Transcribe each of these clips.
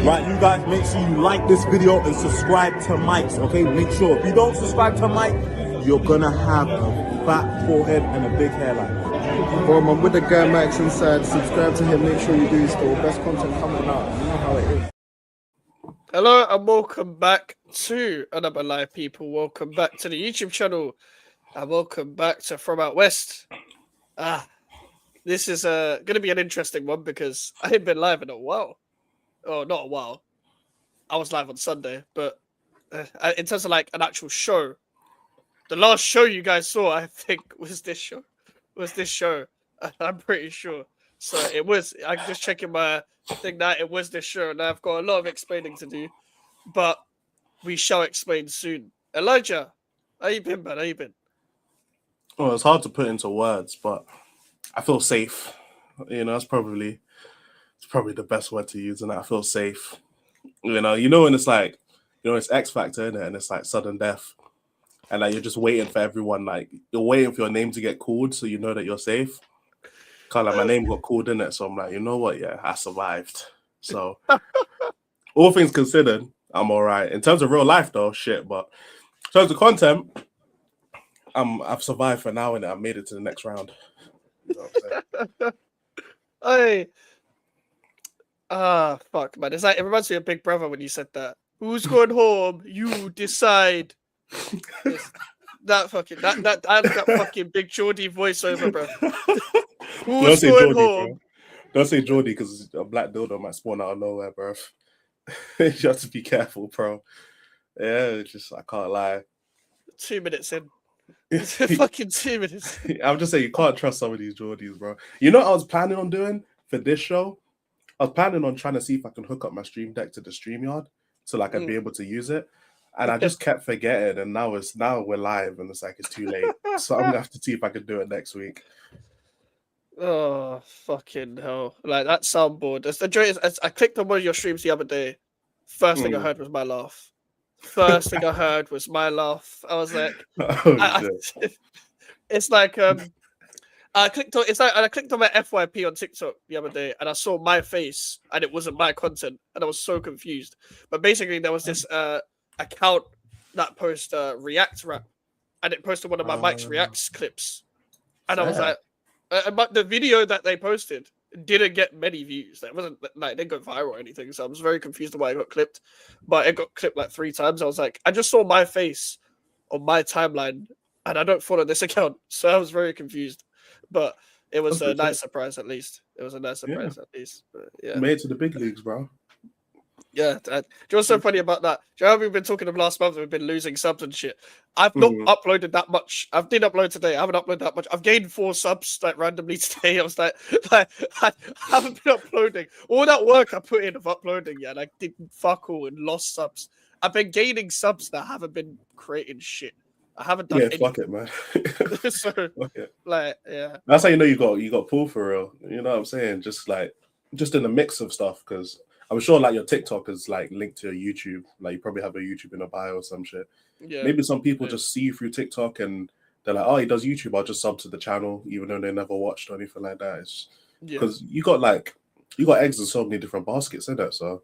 Right, you guys make sure you like this video and subscribe to Mike's, okay? Make sure if you don't subscribe to Mike, you're gonna have a fat forehead and a big hairline. I'm with the guy Max inside. Subscribe to him, make sure you do still. Best content coming out. You know how it is. Hello and welcome back to another live, people. Welcome back to the YouTube channel and welcome back to From Out West. This is going to be an interesting one because I ain't been live in a while. Oh, not a while. I was live on Sunday, but in terms of like an actual show, the last show you guys saw, I think, was this show. I'm pretty sure. So it was. I'm just checking my thing that it was this show, and I've got a lot of explaining to do, but we shall explain soon. Elijah, how you been, man? How you been? Well, it's hard to put into words, but I feel safe. You know, it's probably the best word to use, and I feel safe. You know when it's like, it's X Factor, innit? And it's like sudden death, and like you're just waiting for everyone, like you're waiting for your name to get called, so you know that you're safe. Cause like my name got called in it, so I'm like, you know what? Yeah, I survived. So all things considered, I'm all right. In terms of real life, though, shit. But in terms of content, I've survived for now, and I've made it to the next round. You know what I'm saying? Fuck, man. It's like, it reminds me of Big Brother when you said that. Who's going home? You decide. That fucking Big Geordie voiceover, bro. Who's going home? Bro. Don't say Geordie because a black dildo might spawn out of nowhere, bro. You have to be careful, bro. Yeah, it's just, I can't lie. 2 minutes in. Fucking 2 minutes. I'm just saying, you can't trust some of these Geordies, bro. You know what I was planning on doing for this show? I was planning on trying to see if I can hook up my stream deck to the StreamYard so like I'd be able to use it. And I just kept forgetting, and now we're live, and it's like it's too late. So I'm gonna have to see if I can do it next week. Oh fucking hell! Like that soundboard. That's the joy. I clicked on one of your streams the other day. First thing I heard was my laugh. I was like, it's like I clicked on my FYP on TikTok the other day, and I saw my face, and it wasn't my content, and I was so confused. But basically, there was this account that posted React Rap, and it posted one of my Mike's Reacts clips, and I was like, but the video that they posted didn't get many views. It wasn't like it didn't go viral or anything, so I was very confused why it got clipped. But it got clipped like 3 times. I was like, I just saw my face on my timeline, and I don't follow this account, so I was very confused. But it was a nice surprise, at least. It was a nice surprise, at least. But, yeah, made it to the big leagues, bro. Yeah, do you know what's so funny about that? Do you know how we've been talking of last month? We've been losing subs and shit. I've not uploaded that much. I did upload today. I haven't uploaded that much. I've gained 4 subs like randomly today. I was like I haven't been uploading. All that work I put in of uploading, and I did fuck all and lost subs. I've been gaining subs that haven't been creating shit. I haven't done anything. Fuck it, man. So, fuck it. Like, yeah. That's how you know you got pull for real. You know what I'm saying? Just in the mix of stuff, because I'm sure like your TikTok is like linked to your YouTube. Like you probably have a YouTube in a bio or some shit. Yeah. Maybe some people just see you through TikTok and they're like, oh, he does YouTube. I'll just sub to the channel, even though they never watched or anything like that. It's because you got eggs in so many different baskets, isn't it? So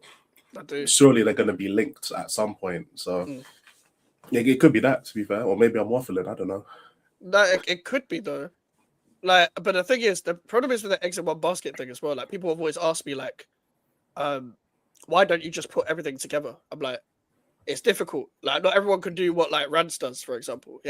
surely they're gonna be linked at some point. So yeah, it could be that, to be fair, or maybe I'm waffling. I don't know. No, it could be though. Like, but the thing is, the problem is with the eggs in one basket thing as well. Like, people have always asked me, like, why don't you just put everything together? I'm like, it's difficult. Like, not everyone can do what like Rance does, for example.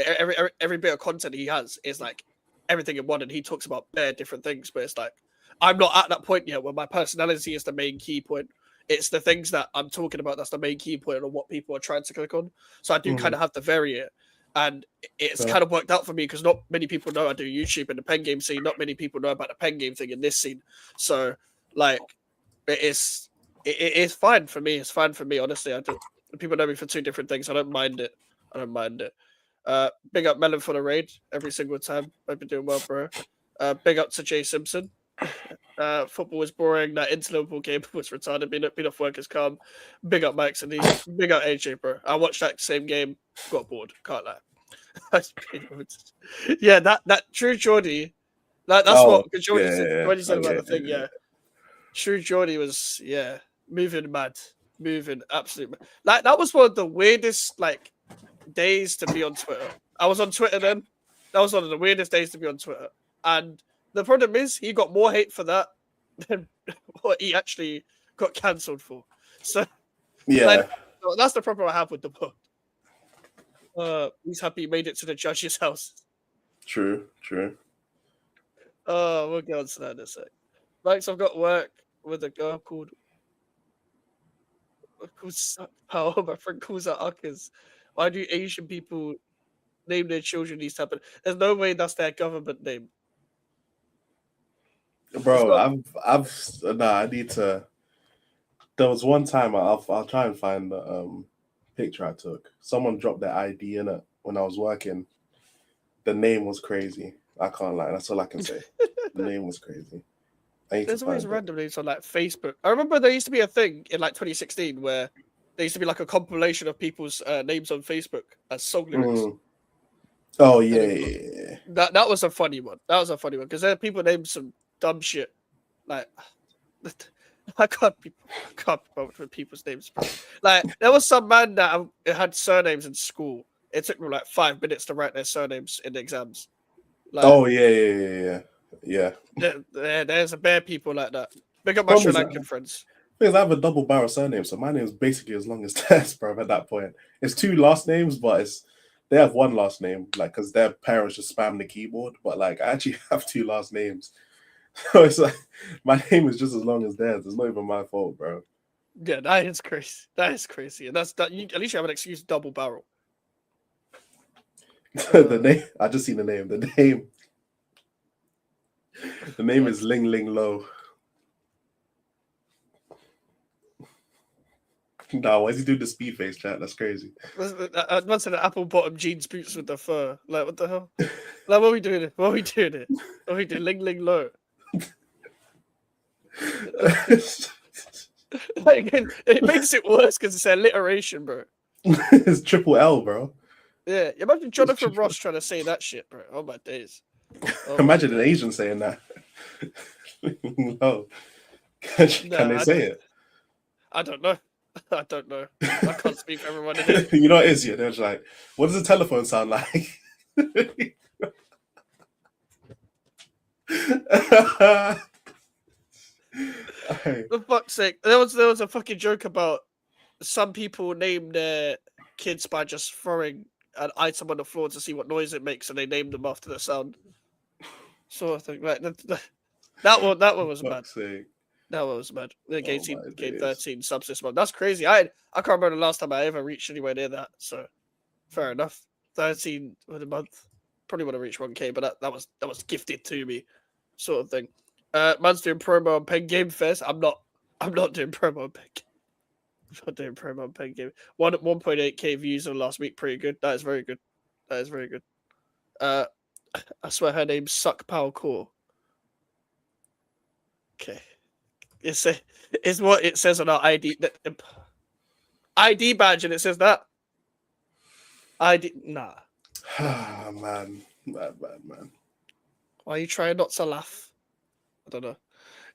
Every bit of content he has is like everything in one, and he talks about bare different things. But it's like, I'm not at that point yet where my personality is the main key point. It's the things that I'm talking about that's the main key point of what people are trying to click on. So I do kind of have to vary it. And it's kind of worked out for me because not many people know I do YouTube in the pen game scene. Not many people know about the pen game thing in this scene. So, like, it is fine for me. It's fine for me, honestly. People know me for 2 different things. I don't mind it. Big up Melon for the raid every single time. I've been doing well, bro. Big up to Jay Simpson. Football was boring. That inter-Liverpool game was retarded. Being off work is calm. Big up Max and these. Big up AJ, bro. I watched that same game. Got bored. Can't lie. Yeah, that True Geordie. That's what Geordie said. Geordie said about the thing. Yeah. True Geordie was moving mad. moving absolutely. Like that was one of the weirdest like days to be on Twitter. I was on Twitter then. That was one of the weirdest days to be on Twitter. And the problem is he got more hate for that than what he actually got cancelled for. So Yeah. like, that's the problem I have with the book. He's happy he made it to the judge's house. True. We'll get on to that in a sec. Max, I've got work with a girl called Power. My friend calls her Uckers. Why do Asian people name their children these type of? There's no way that's their government name. Bro, I need to. There was one time I'll try and find the picture I took. Someone dropped their ID in it when I was working. The name was crazy. I can't lie. That's all I can say. The name was crazy. There's always random names on like Facebook. I remember there used to be a thing in like 2016 where there used to be like a compilation of people's names on Facebook as song lyrics. Oh yeah. That was a funny one. That was a funny one because there are people named some dumb shit. Like I can't be bothered with people's names. Like there was some man that had surnames in school. It took me like 5 minutes to write their surnames in the exams. Like, oh yeah. There's a bare people like that. Big up my Sri Lankan friends. Because I have a double barrel surname, so my name is basically as long as theirs, bro. At that point, it's 2 last names, but they have 1 last name, like because their parents just spam the keyboard. But like, I actually have 2 last names, so it's like my name is just as long as theirs. It's not even my fault, bro. Yeah, that is crazy. That is crazy, and at least you have an excuse. Double barrel. The name. I just seen the name. The name is Ling Ling Lo. Nah, why is he doing the speed face chat? That's crazy. I once had an apple bottom jeans boots with the fur. Like, what the hell? Like, what are we doing it? What are we doing it? What are we doing? Ling Ling Lo. Like, it makes it worse because it's alliteration, bro. It's triple L, bro. Yeah, imagine Jonathan Ross trying to say that shit, bro. Oh my days. Imagine an Asian saying that. No. Can they say it? I don't know. I can't speak for everyone. You know what it is? Yeah, they're just like, what does a telephone sound like? For fuck's sake, there was a fucking joke about some people name their kids by just throwing an item on the floor to see what noise it makes, and they named them after the sound. Sort of thing. Right? That one was bad. That one was bad. They gave 13 subs this month. That's crazy. I can't remember the last time I ever reached anywhere near that. So fair enough. 13 for the month. Probably want to reach 1K, but that was gifted to me, sort of thing. Man's doing promo on Pen Game Fest. I'm not doing promo on Pen Game. I'm not doing promo on Pen Game. 1.8K views on last week. Pretty good. That is very good. I swear her name's Suck Power Core. Okay. It's what it says on our ID. ID badge, and it says that. ID. Nah. Man. Bad, man. Why are you trying not to laugh? I don't know.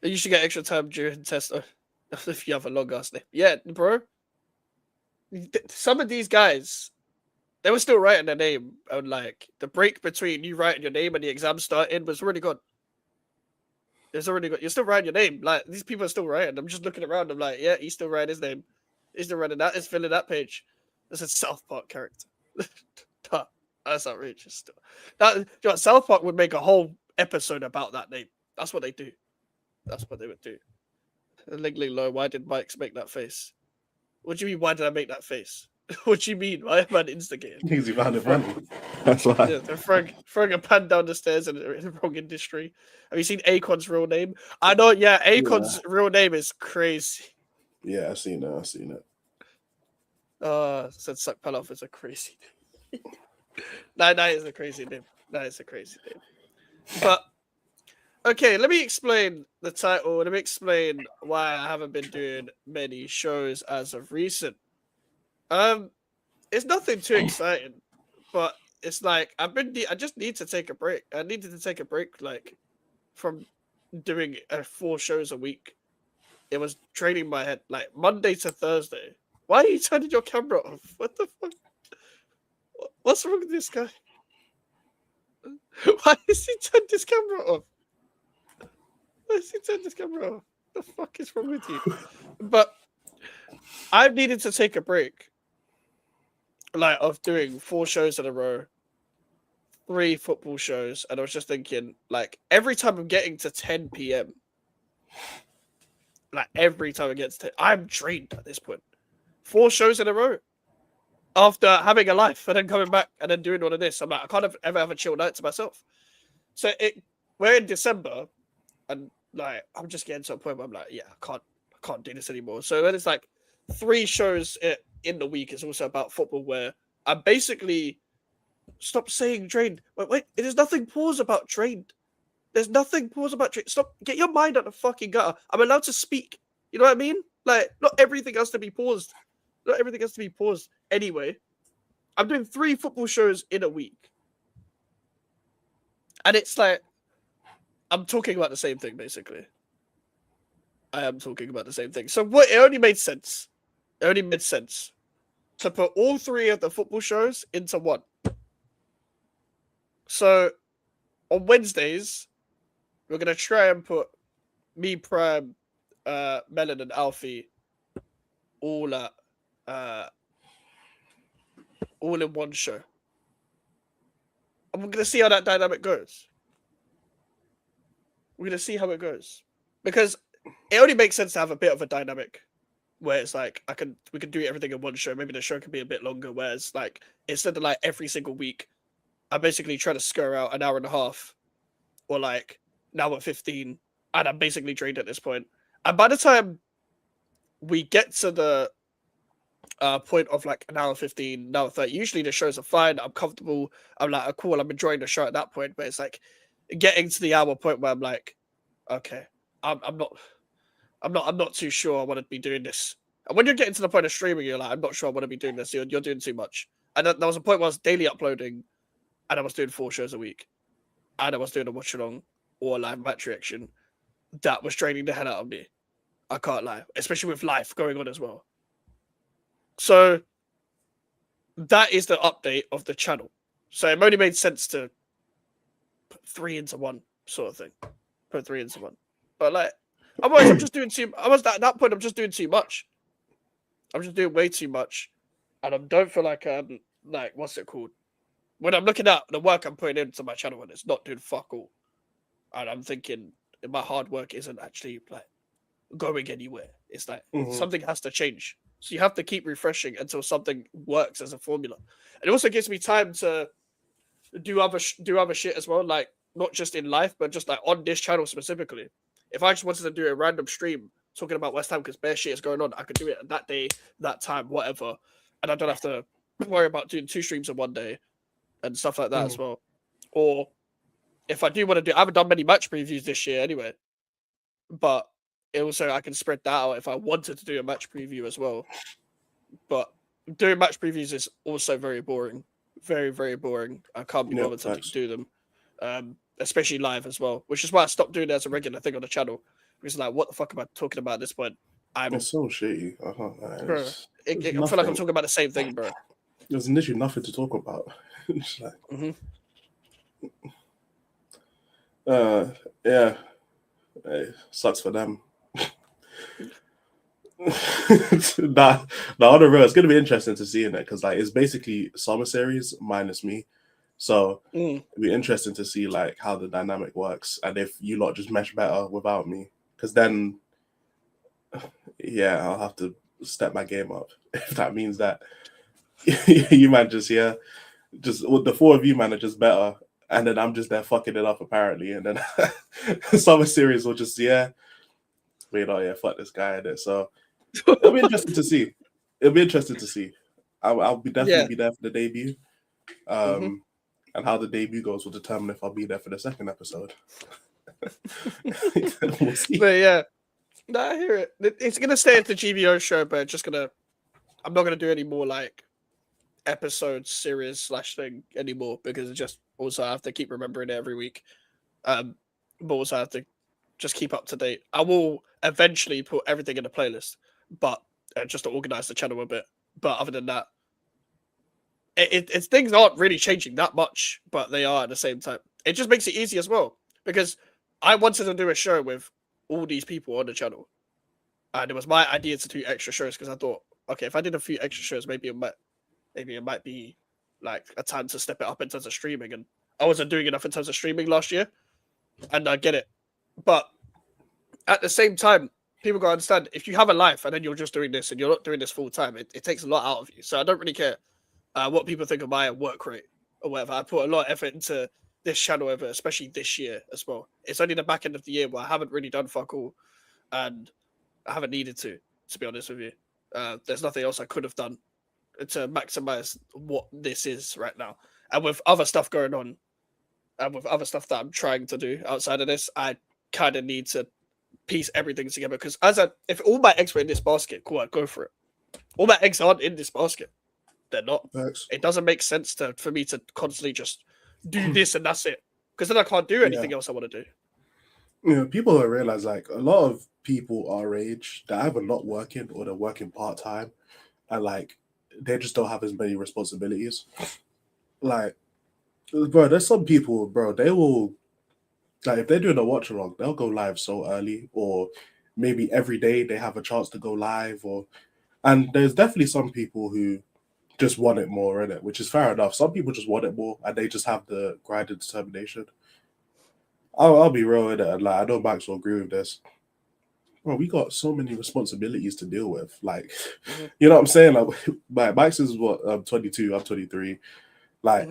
You should get extra time during test if you have a long ass name. Yeah, bro. Some of these guys, they were still writing their name, and like the break between you writing your name and the exam starting was already gone. It's already got. You're still writing your name. Like these people are still writing. I'm just looking around. I'm like, yeah, he's still writing his name. He's still writing that. He's filling that page. That's a South Park character. That's outrageous. South Park would make a whole episode about that name. That's what they do. That's what they would do. Ling Lo, why did Mike's make that face? What do you mean? Why did I make that face? What do you mean? Why am I instigating? Because you found it funny. That's why. Yeah, they're throwing a pan down the stairs in the wrong industry. Have you seen Akon's real name? I know, yeah, Akon's real name is crazy. Yeah, I've seen it. Said Suck Paloff is a crazy name. That is a crazy name. But, okay, let me explain the title. Let me explain why I haven't been doing many shows as of recent. It's nothing too exciting, but it's like I just need to take a break. I needed to take a break, like from doing 4 shows a week. it was draining my head. Like Monday to Thursday. Why are you turning your camera off? What the fuck? What's wrong with this guy? Why is he turned this camera off? Why is he turned this camera off? The fuck is wrong with you? But I've needed to take a break, like of doing 4 shows in a row, 3 football shows, and I was just thinking, like every time I'm getting to 10 p.m., like every time I get to 10, I'm drained at this point. 4 shows in a row after having a life and then coming back and then doing all of this. I'm like, I can't ever have a chill night to myself. So we're in December, and like I'm just getting to a point where I'm like, yeah, I can't do this anymore. So when it's like 3 shows in the week, it's also about football where I basically stop saying drained. Wait, there's nothing pause about drained. There's nothing pause about drained. Stop, get your mind out the fucking gutter. I'm allowed to speak. You know what I mean? Like, not everything has to be paused. Not everything has to be paused. Anyway, I'm doing 3 football shows in a week. And it's like, I'm talking about the same thing, basically. I am talking about the same thing. So it only made sense. It only made sense to put all 3 of the football shows into one. So on Wednesdays, we're going to try and put me, Prime, Melon, and Alfie all in one show. And we're going to see how that dynamic goes. We're going to see how it goes. Because it only makes sense to have a bit of a dynamic where it's like we can do everything in one show. Maybe the show can be a bit longer, whereas like instead of like every single week, I basically try to scare out an hour and a half or like an hour 15, and I'm basically drained at this point. And by the time we get to the point of like an hour 15, an hour 30, usually the shows are fine. I'm comfortable. I'm like, oh, cool. I'm enjoying the show at that point. But it's like getting to the hour point where I'm like, okay, I'm not too sure I want to be doing this. And when you're getting to the point of streaming, you're like, I'm not sure I want to be doing this. You're doing too much. And there was a point where I was daily uploading, and I was doing 4 shows a week, and I was doing a watch along or a live match reaction. That was draining the hell out of me. I can't lie, especially with life going on as well. So that is the update of the channel. So it only made sense to put 3 into 1 sort of thing. Put 3 into 1. But like, I'm just doing too. At that point, I'm just doing too much. I'm just doing way too much, and I don't feel like like what's it called? When I'm looking at the work I'm putting into my channel and it's not doing fuck all, and I'm thinking my hard work isn't actually like going anywhere. It's like something has to change. So you have to keep refreshing until something works as a formula. And it also gives me time to do other shit as well, like not just in life, but just like on this channel specifically. If I just wanted to do a random stream talking about West Ham because bare shit is going on, I could do it that day, that time, whatever. And I don't have to worry about doing 2 streams in one day and stuff like that as well. Or if I do want to do, I haven't done many match previews this year anyway, but it also, I can spread that out if I wanted to do a match preview as well. But doing match previews is also very boring. Very, very boring. I can't be bothered to do them. Especially live as well, which is why I stopped doing it as a regular thing on the channel. Because like, what the fuck am I talking about at this point? It's so shitty. Bro, I feel like I'm talking about the same thing, bro. There's literally nothing to talk about. It's like, yeah, it sucks for them. Nah, on the real, it's gonna be interesting to see in it because like it's basically summer series minus me. So it'd be interesting to see like how the dynamic works and if you lot just mesh better without me. Because then, yeah, I'll have to step my game up. If that means that you man just with the 4 of you man are just better, and then I'm just there fucking it up apparently, and then summer series will just fuck this guy in it. So it'll be interesting to see. I'll be definitely be there for the debut. And how the debut goes will determine if I'll be there for the second episode. We'll see. But yeah, I hear it. It's gonna stay at the GBO show, but I'm not gonna do any more like episode series / thing anymore because it just also I have to keep remembering it every week. But also I have to just keep up to date. I will eventually put everything in a playlist, but just to organize the channel a bit. But other than that, it's things aren't really changing that much, but they are at the same time. It just makes it easy as well because I wanted to do a show with all these people on the channel, and it was my idea to do extra shows because I thought, okay, if I did a few extra shows, maybe it might be like a time to step it up in terms of streaming. And I wasn't doing enough in terms of streaming last year, and I get it. But at the same time, people gotta understand if you have a life and then you're just doing this and you're not doing this full time, it takes a lot out of you. So I don't really care what people think of my work rate or whatever. I put a lot of effort into this channel over, especially this year as well. It's only the back end of the year where I haven't really done fuck all, and I haven't needed to be honest with you. There's nothing else I could have done to maximize what this is right now. And with other stuff going on, and with other stuff that I'm trying to do outside of this, I kind of need to piece everything together. Because if all my eggs were in this basket, cool, I'd go for it. All my eggs aren't in this basket. They're not. Thanks. It doesn't make sense for me to constantly just do this and that's it. Because then I can't do anything else I want to do. You know, people don't realize like a lot of people our age, they're either not working or they're working part-time, and like they just don't have as many responsibilities. Like, bro, there's some people, bro, they will, like, if they're doing a watch along, they'll go live so early, or maybe every day they have a chance to go live, and there's definitely some people who just want it more, in it, which is fair enough. Some people just want it more, and they just have the grind and determination. I'll be real with it, and like I know Max will agree with this. Bro, we got so many responsibilities to deal with. Like, you know what I'm saying? Like Max is what, I'm 22, I'm 23. Like,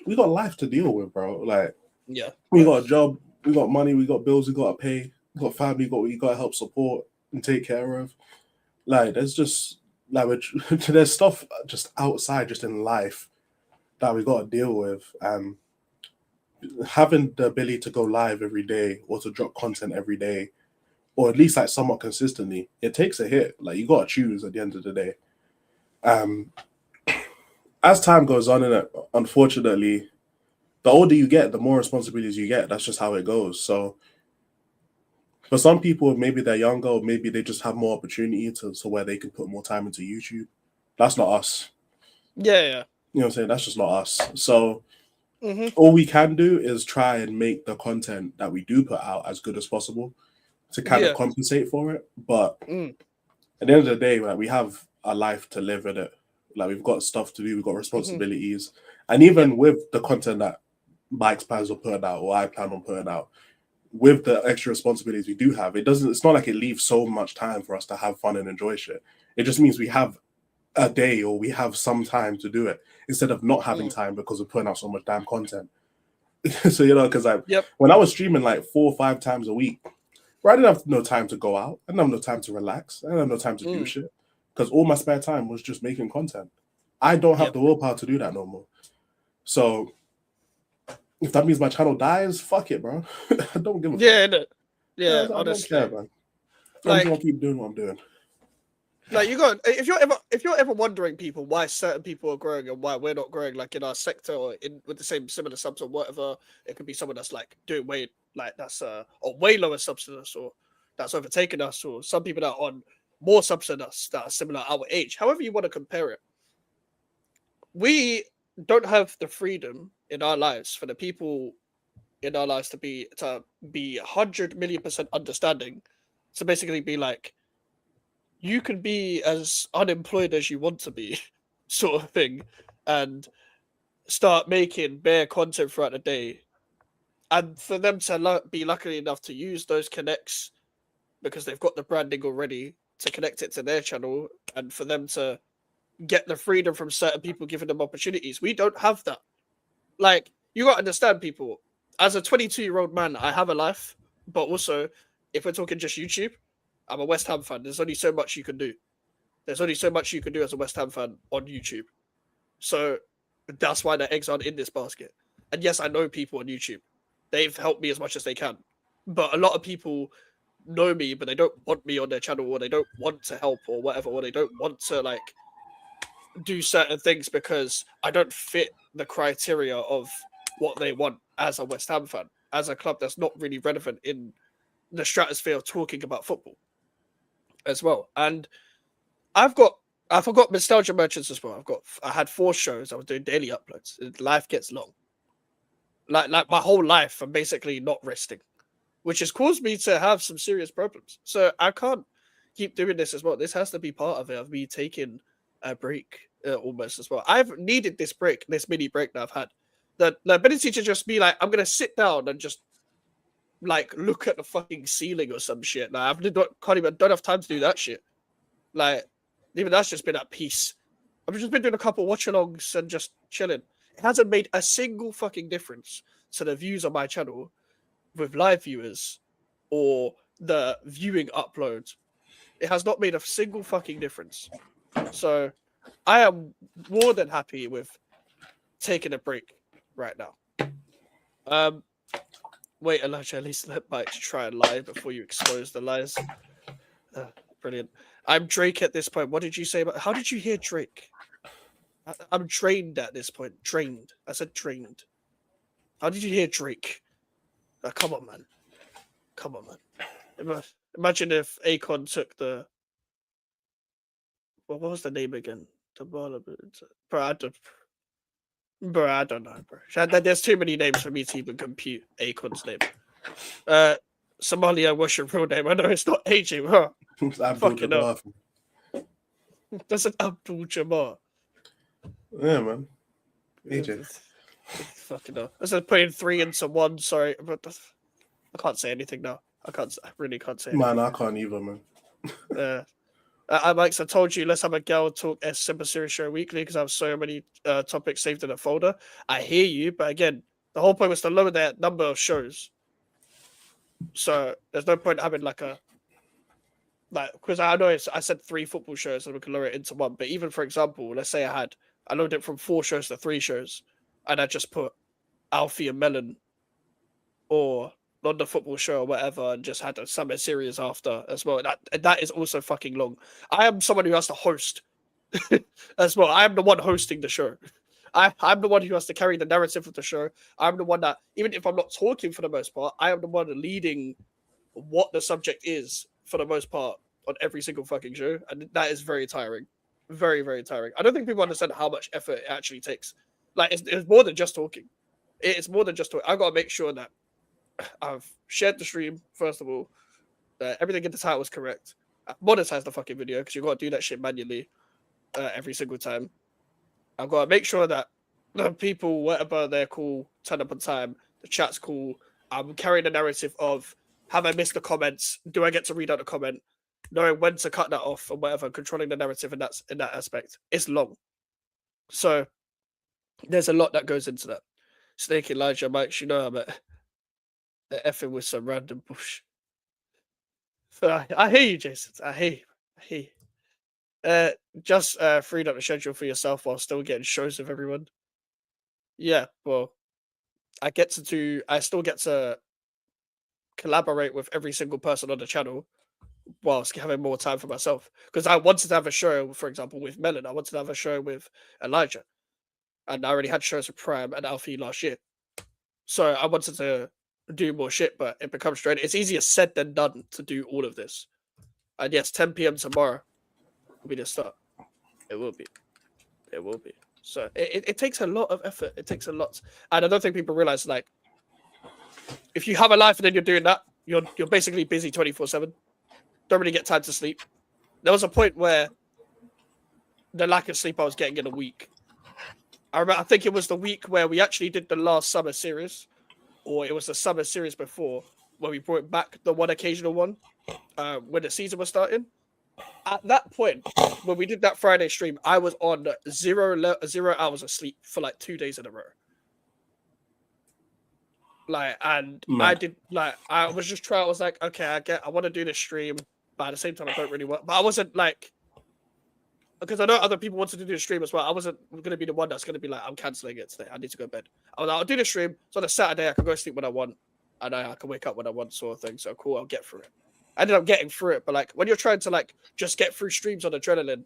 we got life to deal with, bro. Like, yeah, we got a job, we got money, we got bills, we got to pay, we got family, we got to help support and take care of. Like, there's just like there's stuff just outside, just in life, that we got to deal with. And having the ability to go live every day or to drop content every day, or at least like somewhat consistently, it takes a hit. Like, you got to choose at the end of the day. As time goes on, and unfortunately, the older you get, the more responsibilities you get. That's just how it goes. So for some people, maybe they're younger, or maybe they just have more opportunity to where they can put more time into YouTube. That's not us. Yeah. You know what I'm saying? That's just not us. So all we can do is try and make the content that we do put out as good as possible to kind of compensate for it. But at the end of the day, like, we have a life to live in it. Like, we've got stuff to do, we've got responsibilities. And even with the content that Mike's plans on putting out, or I plan on putting out, with the extra responsibilities we do have, it's not like it leaves so much time for us to have fun and enjoy shit. It just means we have a day, or we have some time to do it, instead of not having time because we're putting out so much damn content. So, you know, because when I was streaming like 4 or 5 times a week, I didn't have no time to go out. I didn't have no time to relax. I didn't have no time to do shit, because all my spare time was just making content. I don't have the willpower to do that no more. So if that means my channel dies, fuck it, bro. I don't give a fuck. Yeah, I honestly. don't care, man. I'm Like, just gonna keep doing what I'm doing. Like, if you're ever wondering, people, why certain people are growing and why we're not growing, like in our sector or with the same similar subs or whatever, it could be someone that's like doing way, like that's a way lower subs than us, or that's overtaken us, or some people that are on more subs than us that are similar our age. However you want to compare it, we don't have the freedom in our lives for the people in our lives to be 100 million% understanding. To basically be like, you can be as unemployed as you want to be, sort of thing, and start making bare content throughout the day. And for them to be lucky enough to use those connects because they've got the branding already to connect it to their channel, and for them to get the freedom from certain people giving them opportunities. We don't have that. Like, you got to understand, people. As a 22-year-old man, I have a life, but also, if we're talking just YouTube, I'm a West Ham fan. There's only so much you can do. There's only so much you can do as a West Ham fan on YouTube. So that's why the eggs aren't in this basket. And yes, I know people on YouTube. They've helped me as much as they can. But a lot of people know me, but they don't want me on their channel, or they don't want to help or whatever, or they don't want to like do certain things because I don't fit the criteria of what they want as a West Ham fan, as a club that's not really relevant in the stratosphere of talking about football as well. And I forgot nostalgia merchants as well. I had 4 shows. I was doing daily uploads. Life gets long. Like my whole life, I'm basically not resting, which has caused me to have some serious problems. So I can't keep doing this as well. This has to be part of it, of me taking a break almost as well. I've needed this break, this mini break that I've had. The ability to just be like, I'm going to sit down and just like look at the fucking ceiling or some shit. Like don't have time to do that shit. Like even that's just been at peace. I've just been doing a couple watch-alongs and just chilling. It hasn't made a single fucking difference to the views on my channel with live viewers or the viewing uploads. It has not made a single fucking difference. So I am more than happy with taking a break right now. Wait, Elijah, at least let Mike try and lie before you expose the lies. Brilliant. I'm Drake at this point. What did you say about... How did you hear Drake? I'm trained at this point. Trained. I said trained. How did you hear Drake? Come on, man. Come on, man. Imagine if Akon took the... What was the name again? Bro, I don't know, bro. There's too many names for me to even compute Akon's name. Somalia, what's your real name? I know it's not AJ, bro. Fucking hell. That's an Abdul Jabbar. Yeah, man. AJ. Fucking hell. I said putting 3 into 1. Sorry, but I can't say anything now. I really can't say anything. Man, I can't either, man. Mike, I told you, let's have a girl talk Simba Series show weekly because I have so many topics saved in a folder. I hear you, but again, the whole point was to lower that number of shows. So there's no point having because I know I said 3 football shows and we can lower it into 1. But even for example, let's say I loaded it from 4 shows to 3 shows, and I just put Alfie and Melon or on the football show or whatever, and just had a summer series after as well. That is also fucking long. I am someone who has to host as well. I am the one hosting the show. I'm the one who has to carry the narrative of the show. I'm the one that, even if I'm not talking for the most part, I am the one leading what the subject is for the most part on every single fucking show. And that is very tiring. Very, very tiring. I don't think people understand how much effort it actually takes. Like, it's more than just talking. It's more than just talking. I've got to make sure that I've shared the stream, first of all, that everything in the title was correct. I've monetized the fucking video because you've got to do that shit manually every single time. I've got to make sure that the people, whatever they're cool, turn up on time, the chat's cool. I'm carrying the narrative of, have I missed the comments? Do I get to read out the comment? Knowing when to cut that off or whatever, controlling the narrative in that aspect. It's long. So there's a lot that goes into that. Snake Elijah, Mike, you know I'm effing with some random bush. I hear you, Jason. I hear you. Just freed up the schedule for yourself while still getting shows with everyone. Yeah, well, I still get to collaborate with every single person on the channel whilst having more time for myself. Because I wanted to have a show, for example, with Melon. I wanted to have a show with Elijah. And I already had shows with Prime and Alfie last year. So I wanted to do more shit, but it becomes straight. It's easier said than done to do all of this. And yes, 10 p.m. tomorrow will be the start. It will be. So it takes a lot of effort. It takes a lot. And I don't think people realize, like, if you have a life and then you're doing that, you're basically busy 24/7. Don't really get time to sleep. There was a point where the lack of sleep I was getting in a week. I think it was the week where we actually did the last summer series, or it was the summer series before, where we brought back the one occasional one when the season was starting. At that point, when we did that Friday stream, I was on 0 hours of sleep for like 2 days in a row. I was just trying. I was like, okay, I want to do this stream, but at the same time, I don't really want. But I wasn't like, because I know other people want to do the stream as well. I wasn't going to be the one that's going to be like, I'm canceling it today. I need to go to bed. I was like, I'll do the stream. So on a Saturday, I can go sleep when I want, and I can wake up when I want, sort of thing. So cool, I'll get through it. I ended up getting through it, but like when you're trying to like just get through streams on adrenaline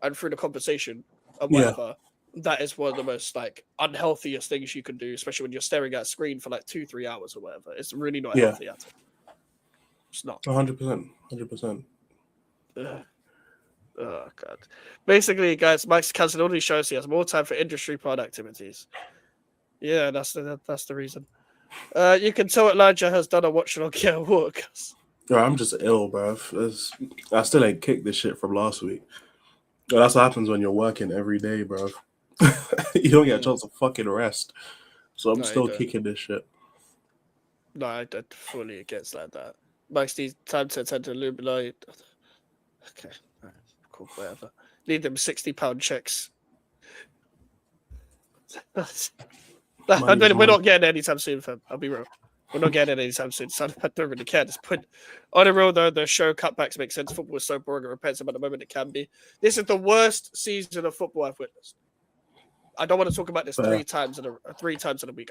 and through the conversation and whatever, that is one of the most like unhealthiest things you can do, especially when you're staring at a screen for like 2-3 hours or whatever. It's really not healthy at all. It's not. 100%. 100%. Ugh. Oh god. Basically, guys, Mike's cancelled all these shows. He has more time for industry pod activities. Yeah, that's the reason. You can tell Elijah has done a watch along Gear Walk. Yo, I'm just ill, bro. I still ain't kicked this shit from last week. Yo, that's what happens when you're working every day, bro. You don't get a chance to fucking rest. So I'm No, still you don't. kicking this shit. No, I don't fully against like that. Mike's needs time to attend to Illuminati. Okay, alright, cool, whatever. Need them £60 checks. We're not getting it anytime soon, fam. I'll be real. We're not getting it anytime soon, so I don't really care at this point. On the real, though, the show cutbacks make sense. Football is so boring and repetitive at the moment it can be. This is the worst season of football I've witnessed. I don't want to talk about this three times in a week.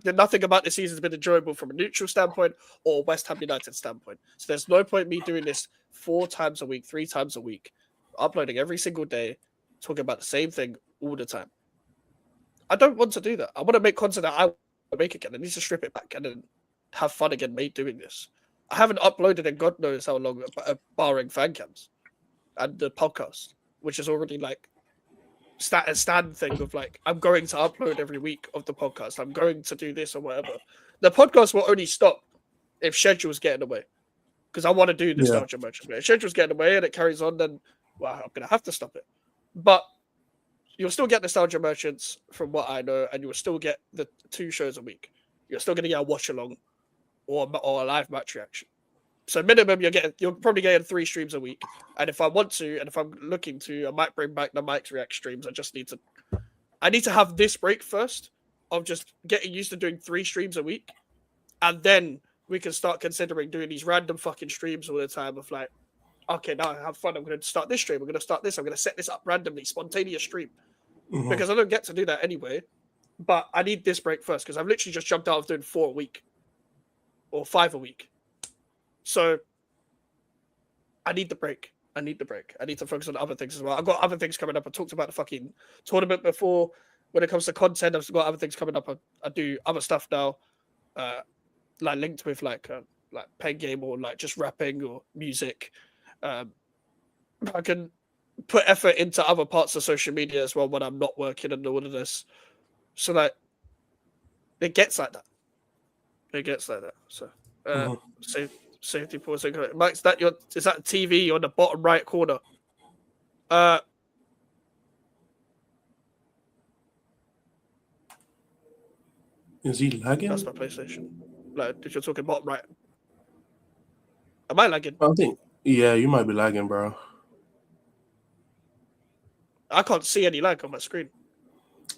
Nothing about this season has been enjoyable from a neutral standpoint or West Ham United standpoint. So there's no point me doing this 4 times a week, 3 times a week, uploading every single day, talking about the same thing all the time. I don't want to do that. I want to make content that I want to make again. I need to strip it back and then have fun again, mate, doing this. I haven't uploaded in God knows how long, barring fan cams and the podcast, which is already like a stand thing of like, I'm going to upload every week of the podcast. I'm going to do this or whatever. The podcast will only stop if schedule's getting away. Because I want to do nostalgia merchant. If schedule's getting away and it carries on, then well, I'm going to have to stop it. But you'll still get nostalgia merchants from what I know, and you'll still get the 2 shows a week. You're still going to get a watch along or a live match reaction. So minimum, you're probably getting 3 streams a week. And if I want to, and if I'm looking to, I might bring back the Mike's React streams. I need to have this break first of just getting used to doing 3 streams a week. And then we can start considering doing these random fucking streams all the time of like, okay, now I have fun. I'm going to start this stream. I'm going to start this. I'm going to set this up randomly, spontaneous stream. Mm-hmm. Because I don't get to do that anyway. But I need this break first because I've literally just jumped out of doing 4 a week or 5 a week. So I need the break. I need to focus on other things as well. I've got other things coming up. I talked about the fucking tournament before. When it comes to content, I've got other things coming up. I do other stuff now, like linked with like pen game or like just rapping or music. I can put effort into other parts of social media as well when I'm not working and all of this. So that it gets like that. So safety pause. Mike, is that TV on the bottom right corner? Is he lagging? That's my PlayStation. Like, if you're talking bottom right. Am I lagging? I think, yeah, you might be lagging, bro. I can't see any lag on my screen.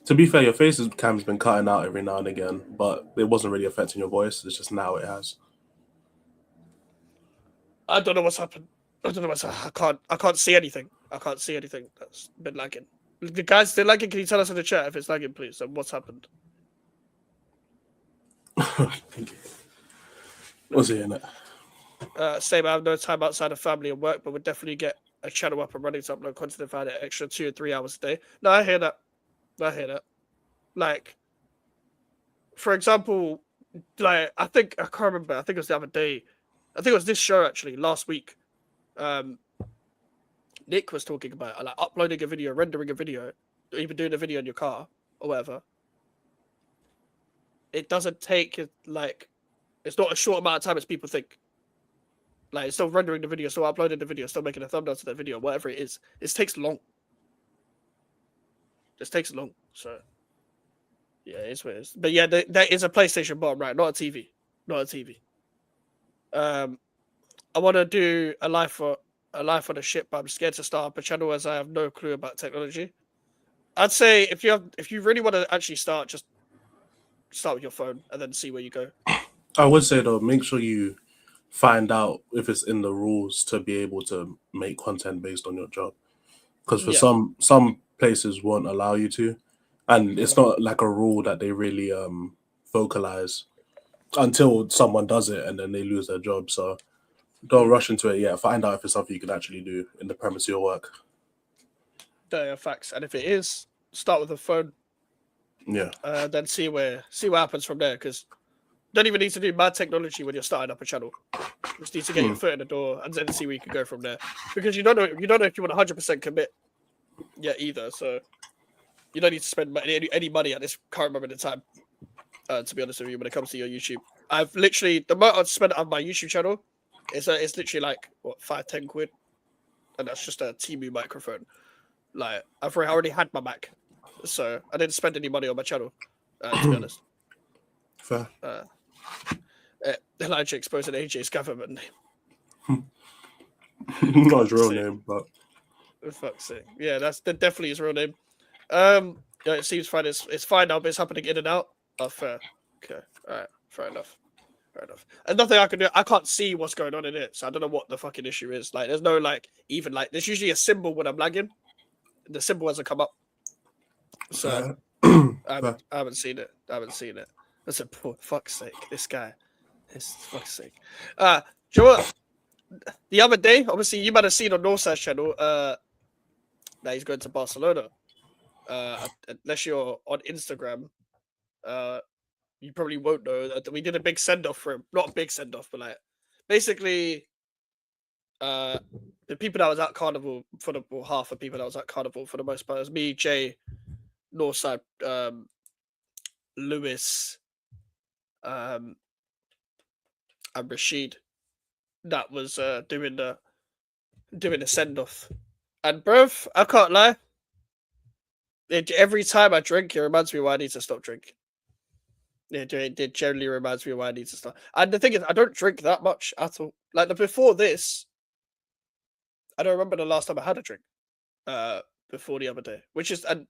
To be fair, your face cam's been cutting out every now and again, but it wasn't really affecting your voice. It's just now it has. I don't know what's happened. I can't see anything. I can't see anything that's been lagging. The guys still lagging. Can you tell us in the chat if it's lagging, please? And what's happened? What's he in it? Same. I have no time outside of family and work, but would definitely get a channel up and running to upload content and find it extra 2 or 3 hours a day. No, I hear that. Like, for example, like I can't remember. I think it was the other day. I think it was this show actually last week. Nick was talking about like uploading a video, rendering a video, or even doing a video in your car or whatever. It doesn't take like it's not a short amount of time as people think. Like it's still rendering the video, still uploading the video, still making a thumbnail to the video, whatever it is. It takes long. Just takes long. So yeah, it's what it is. But yeah, there is a PlayStation bottom right, not a TV. I want to do a live on a ship, but I'm scared to start up a channel as I have no clue about technology. I'd say if you really want to actually start, just start with your phone and then see where you go. I would say though, make sure you find out if it's in the rules to be able to make content based on your job, because for some places won't allow you to, and it's not like a rule that they really vocalize until someone does it and then they lose their job. So don't rush into it yet. Find out if it's something you can actually do in the premise of your work. Yeah, facts. And if it is, start with a phone. Yeah. Then see what happens from there. Because you don't even need to do mad technology when you're starting up a channel. You just need to get your foot in the door and then see where you can go from there. Because you don't know if you want 100% commit yet either. So you don't need to spend any money at this current moment in time. To be honest with you, when it comes to your YouTube, I've literally the amount I've spent on my YouTube channel is it's literally like what 5-10 quid, and that's just a Temu microphone. Like I've already had my Mac, so I didn't spend any money on my channel. To be honest, Fair. Elijah exposing AJ's government name. Not his real name, but For fuck's sake. Yeah, that's definitely his real name. Yeah, it seems fine. It's fine now, but it's happening in and out. Oh, fair. Okay. All right. Fair enough. Fair enough. And nothing I can do. I can't see what's going on in it, so I don't know what the fucking issue is. Like, there's no even there's usually a symbol when I'm lagging. The symbol hasn't come up, so I haven't seen it. I said, "Poor fuck's sake, this guy." This fuck's sake. Do you know what? The other day, obviously, you might have seen on Northside's channel that he's going to Barcelona. Unless you're on Instagram, you probably won't know that we did a big send off for him. Not a big send off, but like basically, the people that was at Carnival half of people that was at Carnival for the most part, it was me, Jay, Northside, Lewis, and Rashid. That was doing the send off, and bruv, I can't lie. Every time I drink, it reminds me why I need to stop drinking. It generally reminds me why I need to stop. And the thing is, I don't drink that much at all. Like before this, I don't remember the last time I had a drink. Before the other day, and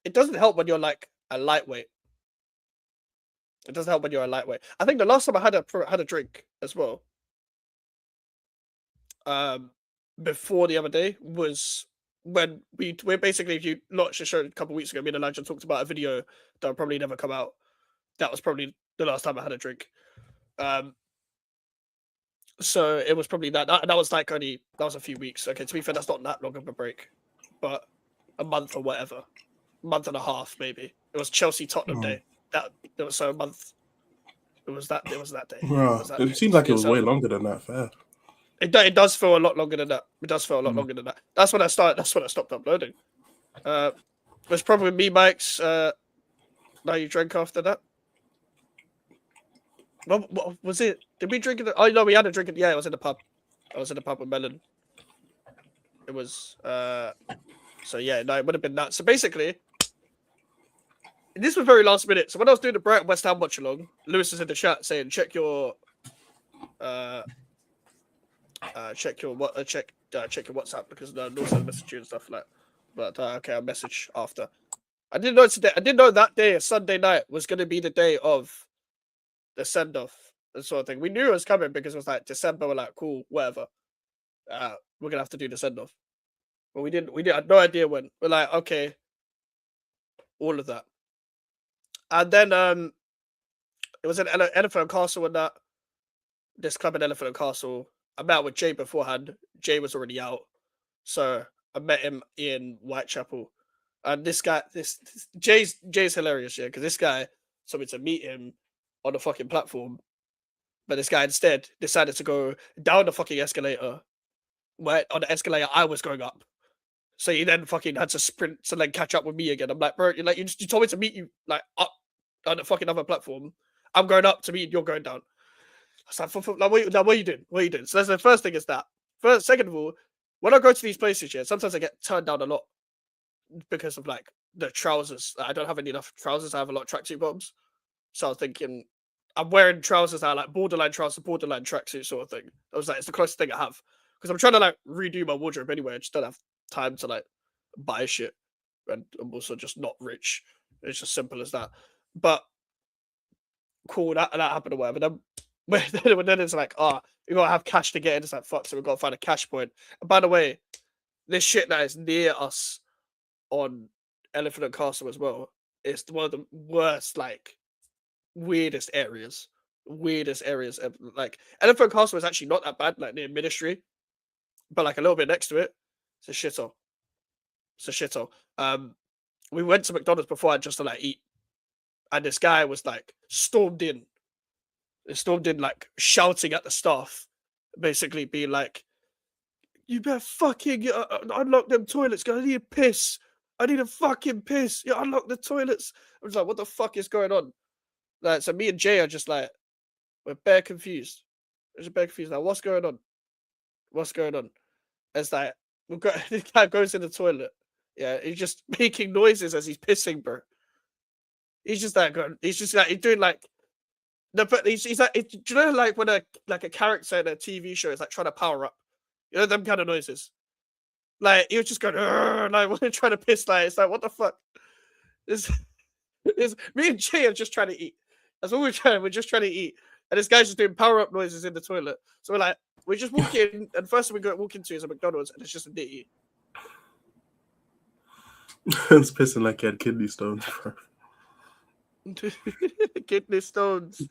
it doesn't help when you're like a lightweight. It doesn't help when you're a lightweight. I think the last time I had a drink as well. Before the other day was when we're basically, if you watched the show a couple of weeks ago, me and Elijah talked about a video that will probably never come out. That was probably the last time I had a drink. So it was probably that was like that was a few weeks. Okay, to be fair, that's not that long of a break, but a month or whatever, month and a half maybe. It was Chelsea Tottenham day. It was so a month. It was that day. It seems like it was way longer than that. Fair. It does feel a lot longer than that. It does feel a lot longer than that. That's when I stopped uploading. It was probably me, Mike's. Now you drank after that. What was it? Did we drink it? Oh no, we had a drink. Yeah, it was in the pub. I was in the pub with Melon. It was. So yeah, no, it would have been that. So basically, this was very last minute. So when I was doing the Brighton West Ham watch along, Lewis was in the chat saying, check your WhatsApp because the Northside message you and stuff like. But okay, I'll message after. I didn't know today. I didn't know that day, a Sunday night, was going to be the day of the send off and sort of thing. We knew it was coming because it was like December. We're like, cool, whatever. We're gonna have to do the send off, but we didn't. We had no idea when. We're like, okay, all of that, and then it was in Elephant and Castle and that. This club in Elephant and Castle. I met with Jay beforehand. Jay was already out, so I met him in Whitechapel. And this guy, Jay's hilarious, yeah, because this guy told me to meet him on the fucking platform, but this guy instead decided to go down the fucking escalator, where on the escalator I was going up. So he then fucking had to sprint to then catch up with me again. I'm like, bro, you told me to meet you like up on the fucking other platform. I'm going up to meet you, you're going down. I was like, what are you doing? What are you doing? So that's the first thing is that. Second of all, when I go to these places, yeah, sometimes I get turned down a lot because of like the trousers. I don't have enough trousers. I have a lot of tracksuit bottoms. So I was thinking, I'm wearing trousers that are like borderline trousers, borderline tracksuit sort of thing. I was like, it's the closest thing I have because I'm trying to like redo my wardrobe anyway. I just don't have time to like buy shit, and I'm also just not rich. It's just simple as that. But cool, that happened or whatever. Then it's like, you gotta have cash to get in. It's like, fuck, so we've got to find a cash point. And by the way, this shit that is near us on Elephant and Castle as well, it's one of the worst, like, weirdest areas. Like, Elephant and Castle is actually not that bad, like, near Ministry, but, like, a little bit next to it, it's a shithole. We went to McDonald's before just to, like, eat. And this guy was, like, stormed in, like, shouting at the staff basically being like, "You better fucking unlock them toilets, cause I need a piss. I need a fucking piss. Yeah, unlock the toilets." I was like, "What the fuck is going on?" Like, so me and Jay are just like, we're bare confused. We're just bare confused. Like, what's going on? What's going on? It's like this guy goes in the toilet. Yeah, he's just making noises as he's pissing, bro. He's just like going. He's just like he's doing like no, but he's like. Do you know like when a character in a TV show is like trying to power up? You know them kind of noises. Like he was just going like when trying to piss. Like it's like what the fuck? This me and Jay are just trying to eat. That's all we're trying. We're just trying to eat, and this guy's just doing power up noises in the toilet. So we're like, we just walk in, and first thing we walk into is a McDonald's, and it's just a ditty. It's pissing like he had kidney stones, bro. Kidney stones.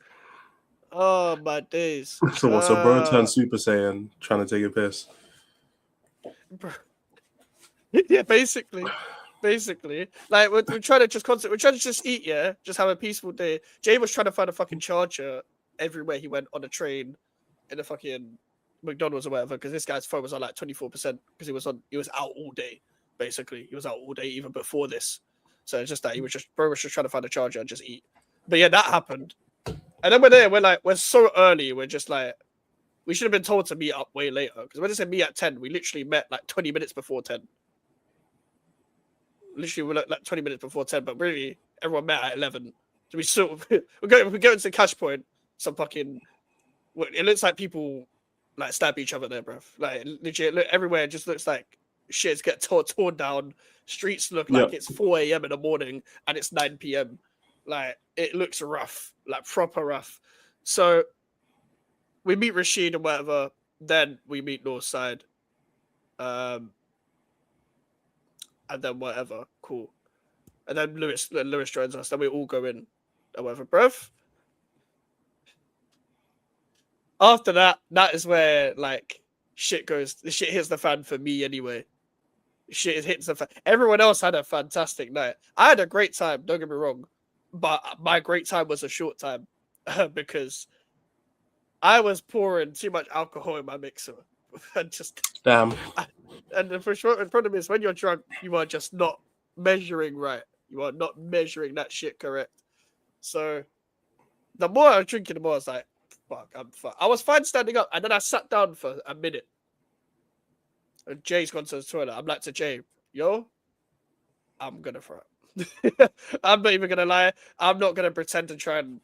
Oh my days. So what? So bro turned Super Saiyan trying to take a piss. Yeah, basically. Like we're trying to just eat, yeah, just have a peaceful day. Jay was trying to find a fucking charger everywhere he went on a train, in a fucking McDonald's or whatever, because this guy's phone was on like 24% because he was out all day. Basically, he was out all day even before this. So it's just that bro was just trying to find a charger and just eat. But yeah, that happened. And then we're there. We're so early. We're just like, we should have been told to meet up way later, because when they said meet at 10, we literally met like 20 minutes before 10. Literally, we're like 20 minutes before 10, but really, everyone met at 11. So we sort of we go into Cash Point. Some fucking, it looks like people like stab each other there, bro. Like legit, look everywhere. It just looks like shit's get torn down. Streets look like it's 4 a.m. in the morning and it's 9 p.m. Like it looks rough, like proper rough. So we meet Rashid and whatever. Then we meet Northside. And then whatever, cool. And then Lewis joins us. Then we all go in, and whatever, bruv. After that is where like shit hits the fan for me anyway. Shit hits the fan. Everyone else had a fantastic night. I had a great time. Don't get me wrong, but my great time was a short time because I was pouring too much alcohol in my mixer and just damn. And the problem is when you're drunk, you are just not measuring right. You are not measuring that shit correct. So the more I was drinking, the more I was like, fuck, I'm fuck. I was fine standing up, and then I sat down for a minute. And Jay's gone to the toilet. I'm like to Jay, yo, I'm gonna throw up. I'm not even gonna lie. I'm not gonna pretend to try and